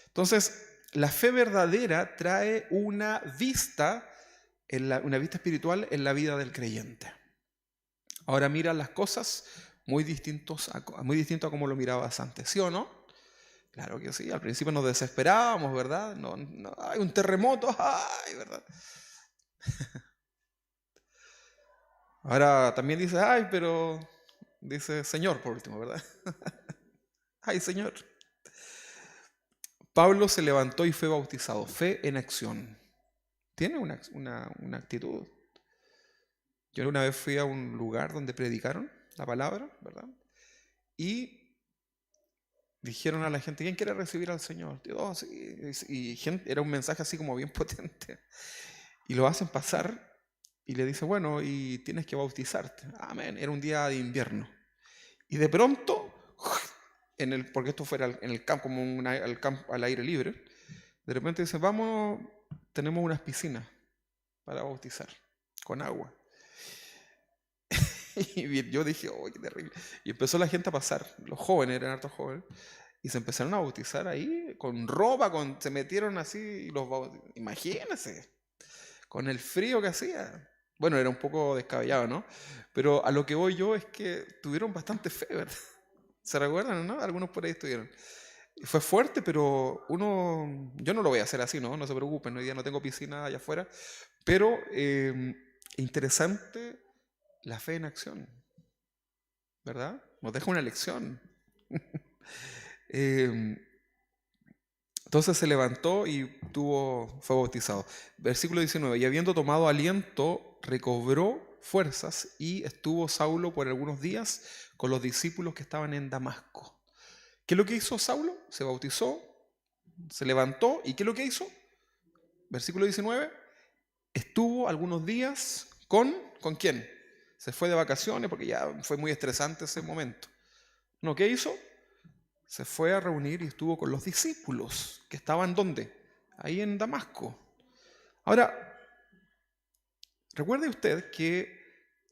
Entonces, la fe verdadera trae una vista espiritual en la vida del creyente. Ahora mira las cosas muy distinto a como lo mirabas antes, ¿sí o no? Claro que sí, al principio nos desesperábamos, ¿verdad? No, hay un terremoto, ¡ay!, ¿verdad? Ahora también dice, ¡ay!, pero dice Señor por último, ¿verdad? ¡Ay, Señor! Pablo se levantó y fue bautizado. Fe en acción. Tiene una actitud. Yo una vez fui a un lugar donde predicaron la palabra, ¿verdad? Y dijeron a la gente, ¿quién quiere recibir al Señor? Oh, sí. Y era un mensaje así como bien potente. Y lo hacen pasar y le dicen, bueno, y tienes que bautizarte. Amén. Era un día de invierno. Y de pronto, porque esto fuera en el campo, como al aire libre, de repente dicen, vamos, tenemos unas piscinas para bautizar con agua. Y yo dije, oh, qué terrible. Y empezó la gente a pasar, los jóvenes, eran hartos jóvenes, y se empezaron a bautizar ahí, con ropa, se metieron así, y imagínense, con el frío que hacía. Bueno, era un poco descabellado, ¿no? Pero a lo que voy yo es que tuvieron bastante fe, ¿verdad? ¿Se recuerdan, no? Algunos por ahí estuvieron. Fue fuerte, pero yo no lo voy a hacer así, ¿no? No se preocupen, hoy día no tengo piscina allá afuera, pero interesante la fe en acción, ¿verdad? Nos deja una lección. Entonces se levantó y fue bautizado. Versículo 19, y habiendo tomado aliento, recobró fuerzas y estuvo Saulo por algunos días con los discípulos que estaban en Damasco. ¿Qué es lo que hizo Saulo? Se bautizó, se levantó, ¿y qué es lo que hizo? Versículo 19, estuvo algunos días ¿con quién? Se fue de vacaciones porque ya fue muy estresante ese momento. No, ¿qué hizo? Se fue a reunir y estuvo con los discípulos, que estaban ¿dónde? Ahí en Damasco. Ahora, recuerde usted que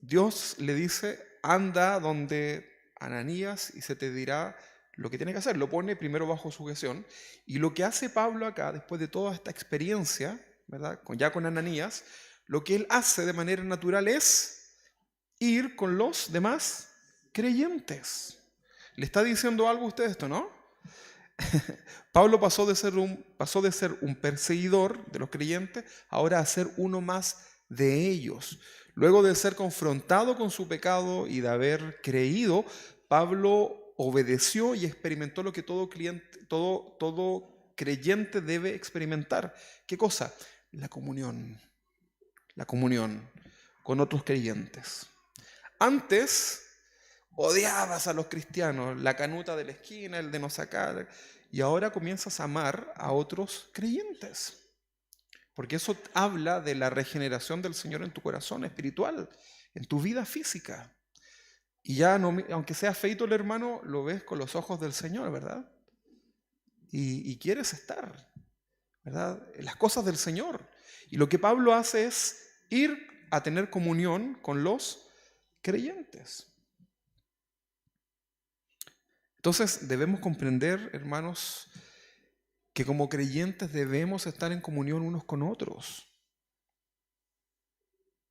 Dios le dice, anda donde Ananías y se te dirá lo que tiene que hacer. Lo pone primero bajo sujeción. Y lo que hace Pablo acá, después de toda esta experiencia, ¿verdad? Ya con Ananías, lo que él hace de manera natural es ir con los demás creyentes. ¿Le está diciendo algo a usted esto, no? Pablo pasó de ser un perseguidor de los creyentes, ahora a ser uno más de ellos. Luego de ser confrontado con su pecado y de haber creído, Pablo obedeció y experimentó lo que todo creyente debe experimentar. ¿Qué cosa? La comunión con otros creyentes. Antes odiabas a los cristianos, la canuta de la esquina, el de no sacar, y ahora comienzas a amar a otros creyentes. Porque eso habla de la regeneración del Señor en tu corazón espiritual, en tu vida física. Y ya, no, aunque sea feito el hermano, lo ves con los ojos del Señor, ¿verdad? Y quieres estar, ¿verdad? En las cosas del Señor. Y lo que Pablo hace es ir a tener comunión con los creyentes. Entonces debemos comprender, hermanos, que como creyentes debemos estar en comunión unos con otros.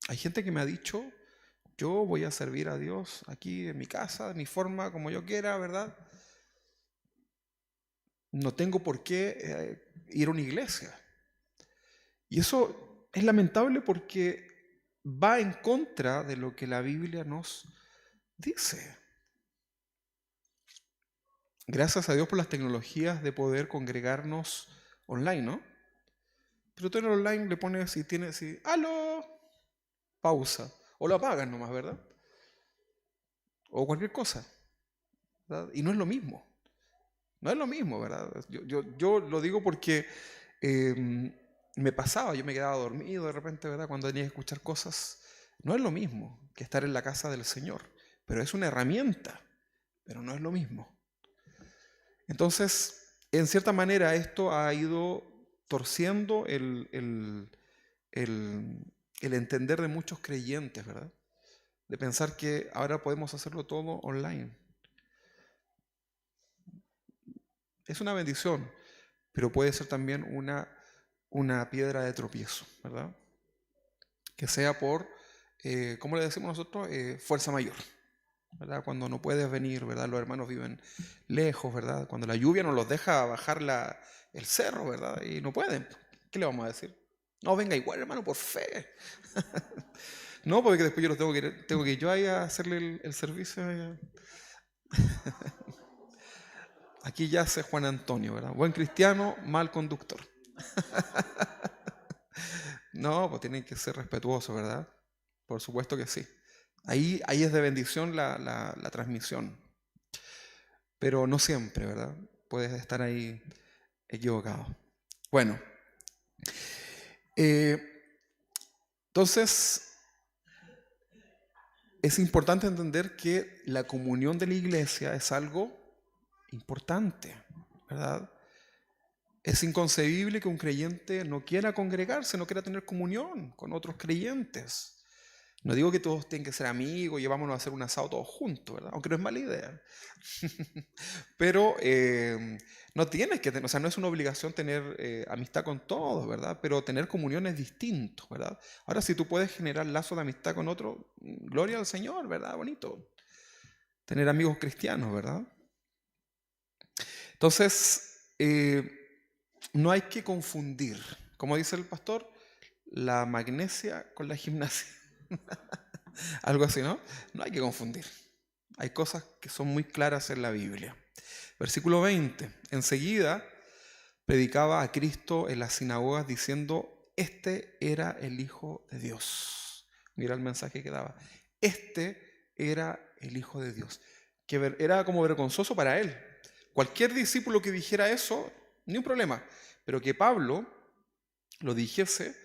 Hay gente que me ha dicho, yo voy a servir a Dios aquí en mi casa, de mi forma, como yo quiera, ¿verdad? No tengo por qué ir a una iglesia. Y eso es lamentable porque va en contra de lo que la Biblia nos dice. Gracias a Dios por las tecnologías de poder congregarnos online, ¿no? Pero tú en el online le pones ¡aló! Pausa. O lo apagas nomás, ¿verdad? O cualquier cosa, ¿verdad? Y no es lo mismo. No es lo mismo, ¿verdad? Yo lo digo porque me pasaba, yo me quedaba dormido de repente, ¿verdad? Cuando tenía que escuchar cosas. No es lo mismo que estar en la casa del Señor, pero es una herramienta, pero no es lo mismo. Entonces, en cierta manera, esto ha ido torciendo el entender de muchos creyentes, ¿verdad? De pensar que ahora podemos hacerlo todo online. Es una bendición, pero puede ser también una piedra de tropiezo, ¿verdad? Que sea por, ¿cómo le decimos nosotros? Fuerza mayor, ¿verdad? Cuando no puedes venir, ¿verdad? Los hermanos viven lejos, ¿verdad? Cuando la lluvia no los deja bajar el cerro, ¿verdad? Y no pueden. ¿Qué le vamos a decir? No, venga igual, hermano, por fe. No, porque después yo los tengo que ir yo ahí a hacerle el servicio. Aquí yace Juan Antonio, ¿verdad? Buen cristiano, mal conductor. No, pues tienen que ser respetuosos, ¿verdad? Por supuesto que sí. Ahí es de bendición la transmisión. Pero no siempre, ¿verdad? Puedes estar ahí equivocado. Bueno, entonces es importante entender que la comunión de la iglesia es algo importante, ¿verdad? Es inconcebible que un creyente no quiera congregarse, no quiera tener comunión con otros creyentes. No digo que todos tienen que ser amigos y vámonos a hacer un asado todos juntos, ¿verdad? Aunque no es mala idea. Pero no tienes que tener, o sea, no es una obligación tener amistad con todos, ¿verdad? Pero tener comunión es distinto, ¿verdad? Ahora, si tú puedes generar lazos de amistad con otro, gloria al Señor, ¿verdad? Bonito. Tener amigos cristianos, ¿verdad? Entonces, no hay que confundir, como dice el pastor, la magnesia con la gimnasia. Algo así, ¿no? No hay que confundir. Hay cosas que son muy claras en la Biblia. Versículo 20. Enseguida predicaba a Cristo en las sinagogas diciendo, este era el Hijo de Dios. Mira el mensaje que daba. Este era el Hijo de Dios. Que era como vergonzoso para él. Cualquier discípulo que dijera eso, ni un problema. Pero que Pablo lo dijese,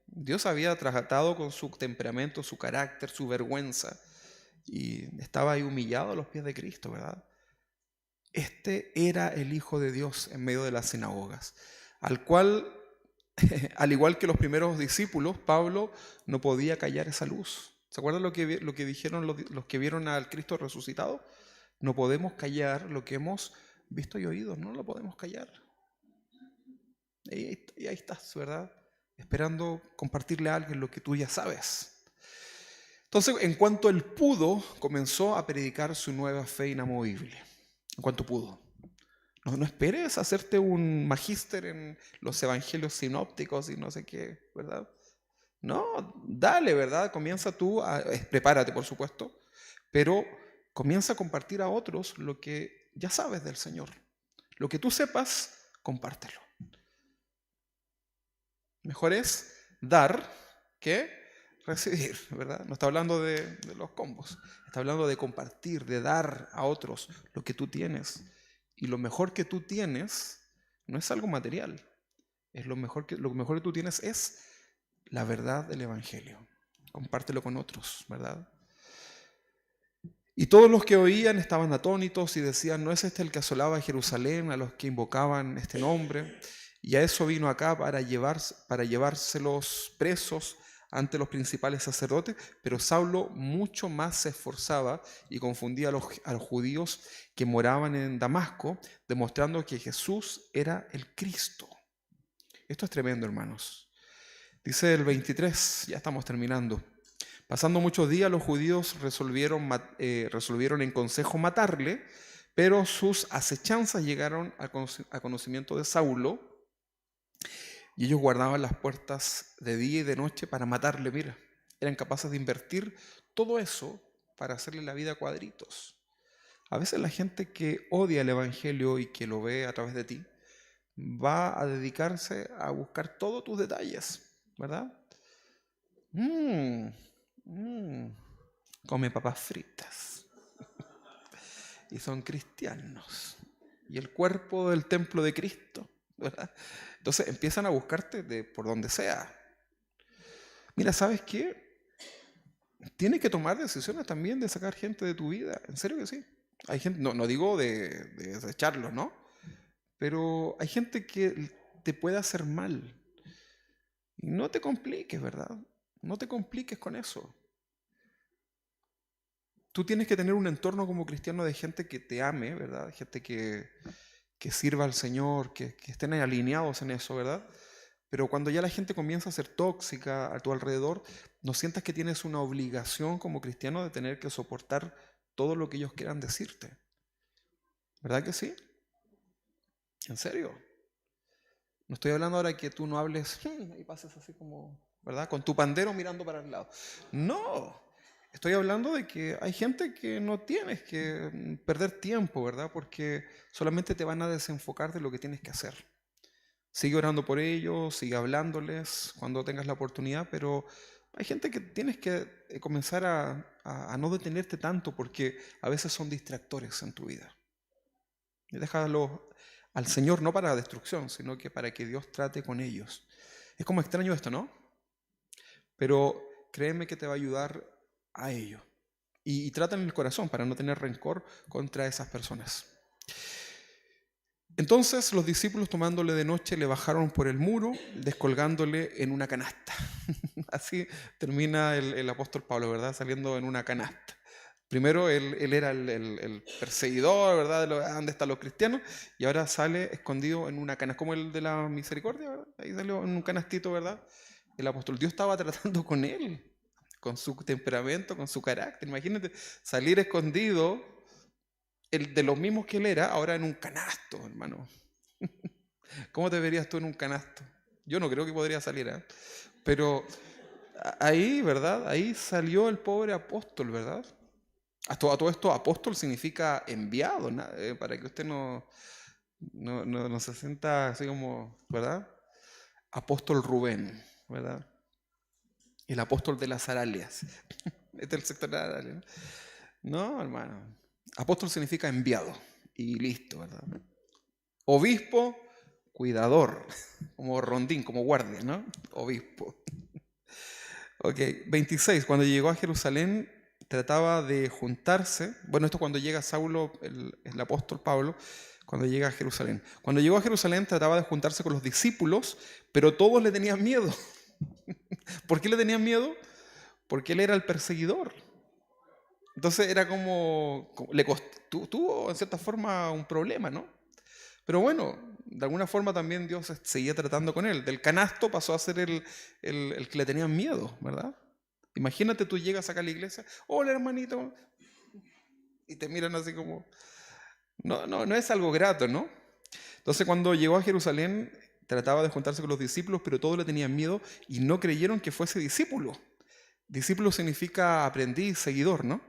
Dios había tratado con su temperamento, su carácter, su vergüenza, y estaba ahí humillado a los pies de Cristo, ¿verdad? Este era el Hijo de Dios en medio de las sinagogas, al cual, al igual que los primeros discípulos, Pablo no podía callar esa luz. ¿Se acuerdan lo que dijeron los que vieron al Cristo resucitado? No podemos callar lo que hemos visto y oído, no lo podemos callar. Y ahí estás, ¿verdad? Esperando compartirle a alguien lo que tú ya sabes. Entonces, en cuanto él pudo, comenzó a predicar su nueva fe inamovible. En cuanto pudo. No esperes hacerte un magíster en los evangelios sinópticos y no sé qué, ¿verdad? No, dale, ¿verdad? Comienza tú, prepárate por supuesto, pero comienza a compartir a otros lo que ya sabes del Señor. Lo que tú sepas, compártelo. Mejor es dar que recibir, ¿verdad? No está hablando de los combos, está hablando de compartir, de dar a otros lo que tú tienes. Y lo mejor que tú tienes no es algo material, es lo mejor que tú tienes es la verdad del Evangelio. Compártelo con otros, ¿verdad? Y todos los que oían estaban atónitos y decían, ¿no es este el que asolaba a Jerusalén, a los que invocaban este nombre? Y a eso vino acá para llevárselos presos ante los principales sacerdotes, pero Saulo mucho más se esforzaba y confundía a los judíos que moraban en Damasco, demostrando que Jesús era el Cristo. Esto es tremendo, hermanos. Dice el 23, ya estamos terminando. Pasando muchos días, los judíos resolvieron en consejo matarle, pero sus acechanzas llegaron a conocimiento de Saulo, y ellos guardaban las puertas de día y de noche para matarle. Mira, eran capaces de invertir todo eso para hacerle la vida a cuadritos. A veces la gente que odia el Evangelio y que lo ve a través de ti, va a dedicarse a buscar todos tus detalles, ¿verdad? Come papas fritas. Y son cristianos. Y el cuerpo del templo de Cristo, ¿verdad? Entonces empiezan a buscarte por donde sea. Mira, ¿sabes qué? Tienes que tomar decisiones también de sacar gente de tu vida. En serio que sí. Hay gente, no digo de desecharlos, ¿no? Pero hay gente que te puede hacer mal. Y no te compliques, ¿verdad? No te compliques con eso. Tú tienes que tener un entorno como cristiano de gente que te ame, ¿verdad? Gente que sirva al Señor, que estén alineados en eso, ¿verdad? Pero cuando ya la gente comienza a ser tóxica a tu alrededor, no sientas que tienes una obligación como cristiano de tener que soportar todo lo que ellos quieran decirte. ¿Verdad que sí? ¿En serio? No estoy hablando ahora que tú no hables y pases así como, ¿verdad? Con tu pandero mirando para el lado. No, estoy hablando de que hay gente que no tienes que perder tiempo, ¿verdad? Porque solamente te van a desenfocar de lo que tienes que hacer. Sigue orando por ellos, sigue hablándoles cuando tengas la oportunidad, pero hay gente que tienes que comenzar a no detenerte tanto porque a veces son distractores en tu vida. Y déjalo al Señor no para la destrucción, sino que para que Dios trate con ellos. Es como extraño esto, ¿no? Pero créeme que te va a ayudar a ello. Y trata en el corazón para no tener rencor contra esas personas. Entonces los discípulos tomándole de noche le bajaron por el muro, descolgándole en una canasta. Así termina el apóstol Pablo, ¿verdad? Saliendo en una canasta. Primero él era el perseguidor, ¿verdad? ¿Dónde están los cristianos? Y ahora sale escondido en una canasta, como el de la misericordia, ¿verdad? Ahí salió en un canastito, ¿verdad? El apóstol, Dios estaba tratando con él, con su temperamento, con su carácter. Imagínate salir escondido, el de los mismos que él era, ahora en un canasto, hermano. ¿Cómo te verías tú en un canasto? Yo no creo que podría salir, ¿eh? Pero ahí, ¿verdad? Ahí salió el pobre apóstol, ¿verdad? A todo esto, apóstol significa enviado, ¿no? Para que usted no se sienta así como, ¿verdad? Apóstol Rubén, ¿verdad? El apóstol de las Aralias. Este es el sector de las Aralias. No, hermano. Apóstol significa enviado y listo, ¿verdad? Obispo, cuidador, como rondín, como guardia, ¿no? Obispo. Ok, 26. Cuando llegó a Jerusalén trataba de juntarse. Bueno, esto cuando llega Saulo, el apóstol Pablo, cuando llega a Jerusalén. Cuando llegó a Jerusalén trataba de juntarse con los discípulos, pero todos le tenían miedo. ¿Por qué le tenían miedo? Porque él era el perseguidor. Entonces era tuvo en cierta forma un problema, ¿no? Pero bueno, de alguna forma también Dios seguía tratando con él. Del canasto pasó a ser el que le tenían miedo, ¿verdad? Imagínate, tú llegas acá a la iglesia, hola hermanito, y te miran así como, no es algo grato, ¿no? Entonces cuando llegó a Jerusalén trataba de juntarse con los discípulos, pero todos le tenían miedo y no creyeron que fuese discípulo. Discípulo significa aprendiz, seguidor, ¿no?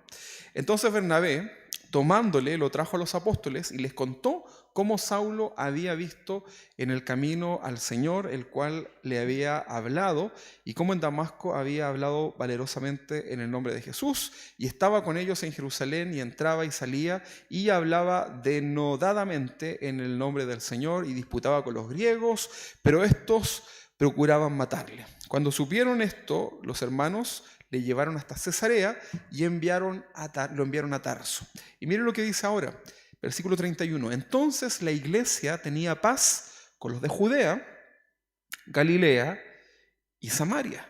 Entonces Bernabé, tomándole, lo trajo a los apóstoles y les contó cómo Saulo había visto en el camino al Señor, el cual le había hablado, y cómo en Damasco había hablado valerosamente en el nombre de Jesús, y estaba con ellos en Jerusalén, y entraba y salía, y hablaba denodadamente en el nombre del Señor, y disputaba con los griegos, pero estos procuraban matarle. Cuando supieron esto, los hermanos le llevaron hasta Cesarea y lo enviaron a Tarso. Y miren lo que dice ahora, versículo 31. Entonces la iglesia tenía paz con los de Judea, Galilea y Samaria.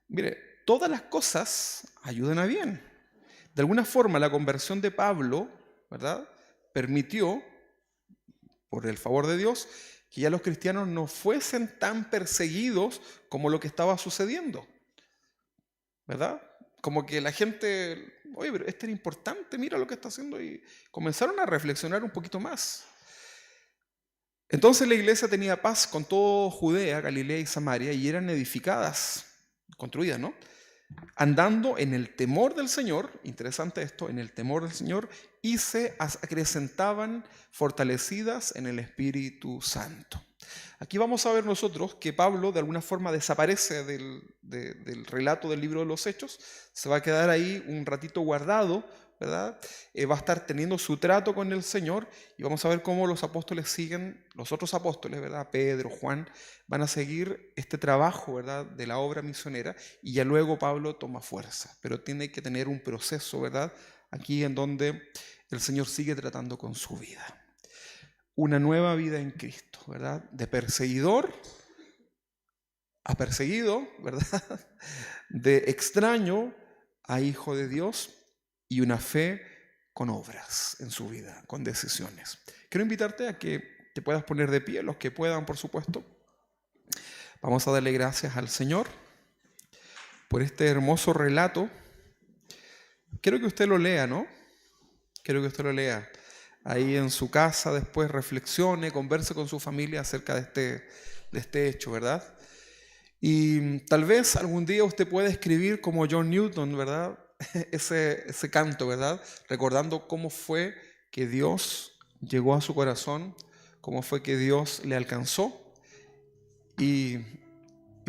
Mire, todas las cosas ayudan a bien. De alguna forma la conversión de Pablo, ¿verdad?, permitió, por el favor de Dios, que ya los cristianos no fuesen tan perseguidos como lo que estaba sucediendo, ¿verdad? Como que la gente, oye, pero esto era importante, mira lo que está haciendo, y comenzaron a reflexionar un poquito más. Entonces la iglesia tenía paz con todo Judea, Galilea y Samaria, y eran edificadas, construidas, ¿no?, andando en el temor del Señor, interesante esto, en el temor del Señor, y se acrecentaban fortalecidas en el Espíritu Santo. Aquí vamos a ver nosotros que Pablo de alguna forma desaparece del relato del libro de los Hechos, se va a quedar ahí un ratito guardado, ¿verdad? Va a estar teniendo su trato con el Señor, y vamos a ver cómo los apóstoles siguen, los otros apóstoles, ¿verdad? Pedro, Juan, van a seguir este trabajo, ¿verdad?, de la obra misionera, y ya luego Pablo toma fuerza, pero tiene que tener un proceso, ¿verdad?, aquí en donde el Señor sigue tratando con su vida. Una nueva vida en Cristo, ¿verdad? De perseguidor a perseguido, ¿verdad? De extraño a hijo de Dios, y una fe con obras en su vida, con decisiones. Quiero invitarte a que te puedas poner de pie, los que puedan, por supuesto. Vamos a darle gracias al Señor por este hermoso relato. Quiero que usted lo lea, ¿no? Quiero que usted lo lea ahí en su casa, después reflexione, converse con su familia acerca de este hecho, ¿verdad? Y tal vez algún día usted pueda escribir como John Newton, ¿verdad?, ese canto, ¿verdad?, recordando cómo fue que Dios llegó a su corazón, cómo fue que Dios le alcanzó, y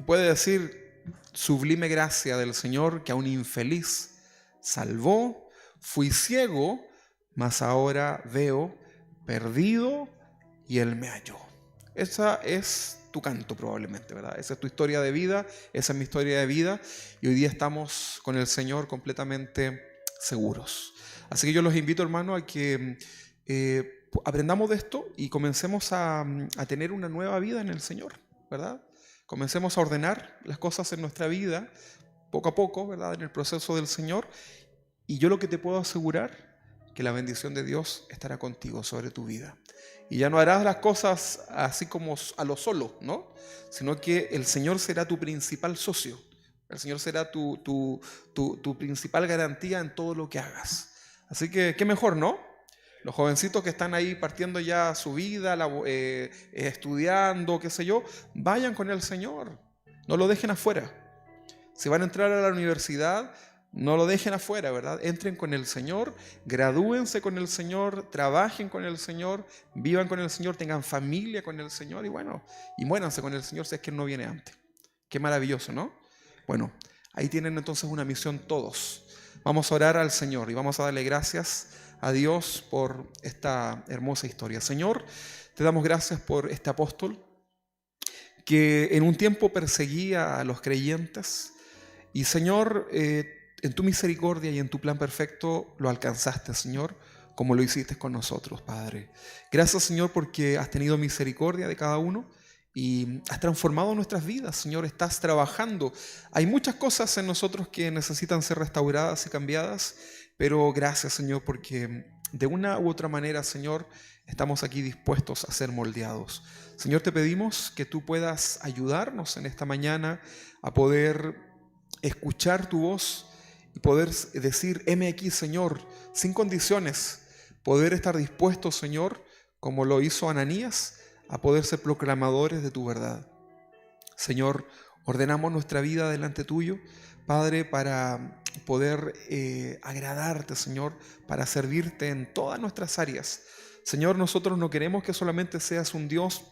puede decir: sublime gracia del Señor que a un infeliz salvó, fui ciego, mas ahora veo, perdido, y Él me halló. Esa es tu canto probablemente, ¿verdad? Esa es tu historia de vida, esa es mi historia de vida, y hoy día estamos con el Señor completamente seguros. Así que yo los invito, hermano, a que aprendamos de esto y comencemos a tener una nueva vida en el Señor, ¿verdad? Comencemos a ordenar las cosas en nuestra vida poco a poco, ¿verdad?, en el proceso del Señor, y yo lo que te puedo asegurar, que la bendición de Dios estará contigo sobre tu vida. Y ya no harás las cosas así como a lo solo, ¿no?, sino que el Señor será tu principal socio. El Señor será tu principal garantía en todo lo que hagas. Así que, qué mejor, ¿no? Los jovencitos que están ahí partiendo ya su vida, estudiando, qué sé yo, vayan con el Señor. No lo dejen afuera. Si van a entrar a la universidad, no lo dejen afuera, ¿verdad? Entren con el Señor, gradúense con el Señor, trabajen con el Señor, vivan con el Señor, tengan familia con el Señor, y bueno, y muéranse con el Señor si es que Él no viene antes. Qué maravilloso, ¿no? Bueno, ahí tienen entonces una misión todos. Vamos a orar al Señor y vamos a darle gracias a Dios por esta hermosa historia. Señor, te damos gracias por este apóstol que en un tiempo perseguía a los creyentes y, Señor, en tu misericordia y en tu plan perfecto lo alcanzaste, Señor, como lo hiciste con nosotros, Padre. Gracias, Señor, porque has tenido misericordia de cada uno y has transformado nuestras vidas, Señor. Estás trabajando. Hay muchas cosas en nosotros que necesitan ser restauradas y cambiadas, pero gracias, Señor, porque de una u otra manera, Señor, estamos aquí dispuestos a ser moldeados. Señor, te pedimos que tú puedas ayudarnos en esta mañana a poder escuchar tu voz y poder decir, heme aquí, Señor, sin condiciones. Poder estar dispuestos, Señor, como lo hizo Ananías, a poder ser proclamadores de tu verdad. Señor, ordenamos nuestra vida delante tuyo, Padre, para poder agradarte, Señor, para servirte en todas nuestras áreas. Señor, nosotros no queremos que solamente seas un Dios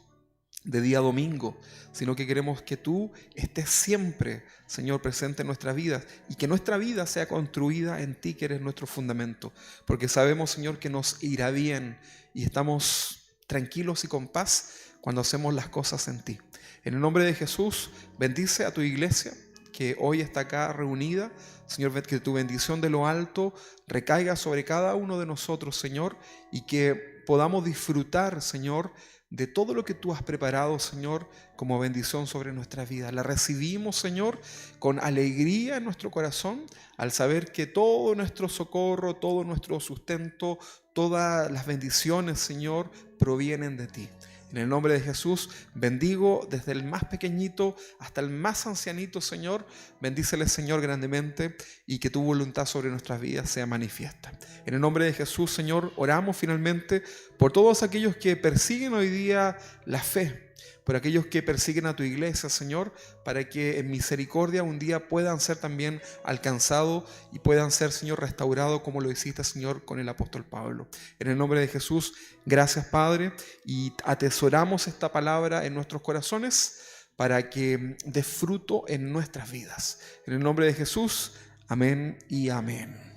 de día domingo, sino que queremos que tú estés siempre, Señor, presente en nuestras vidas y que nuestra vida sea construida en ti, que eres nuestro fundamento, porque sabemos, Señor, que nos irá bien y estamos tranquilos y con paz cuando hacemos las cosas en ti. En el nombre de Jesús, bendice a tu iglesia que hoy está acá reunida. Señor, que tu bendición de lo alto recaiga sobre cada uno de nosotros, Señor, y que podamos disfrutar, Señor, de todo lo que tú has preparado, Señor, como bendición sobre nuestra vida. La recibimos, Señor, con alegría en nuestro corazón, al saber que todo nuestro socorro, todo nuestro sustento, todas las bendiciones, Señor, provienen de ti. En el nombre de Jesús, bendigo desde el más pequeñito hasta el más ancianito, Señor. Bendícele, Señor, grandemente y que tu voluntad sobre nuestras vidas sea manifiesta. En el nombre de Jesús, Señor, oramos finalmente por todos aquellos que persiguen hoy día la fe, por aquellos que persiguen a tu iglesia, Señor, para que en misericordia un día puedan ser también alcanzados y puedan ser, Señor, restaurados como lo hiciste, Señor, con el apóstol Pablo. En el nombre de Jesús, gracias, Padre, y atesoramos esta palabra en nuestros corazones para que dé fruto en nuestras vidas. En el nombre de Jesús, amén y amén.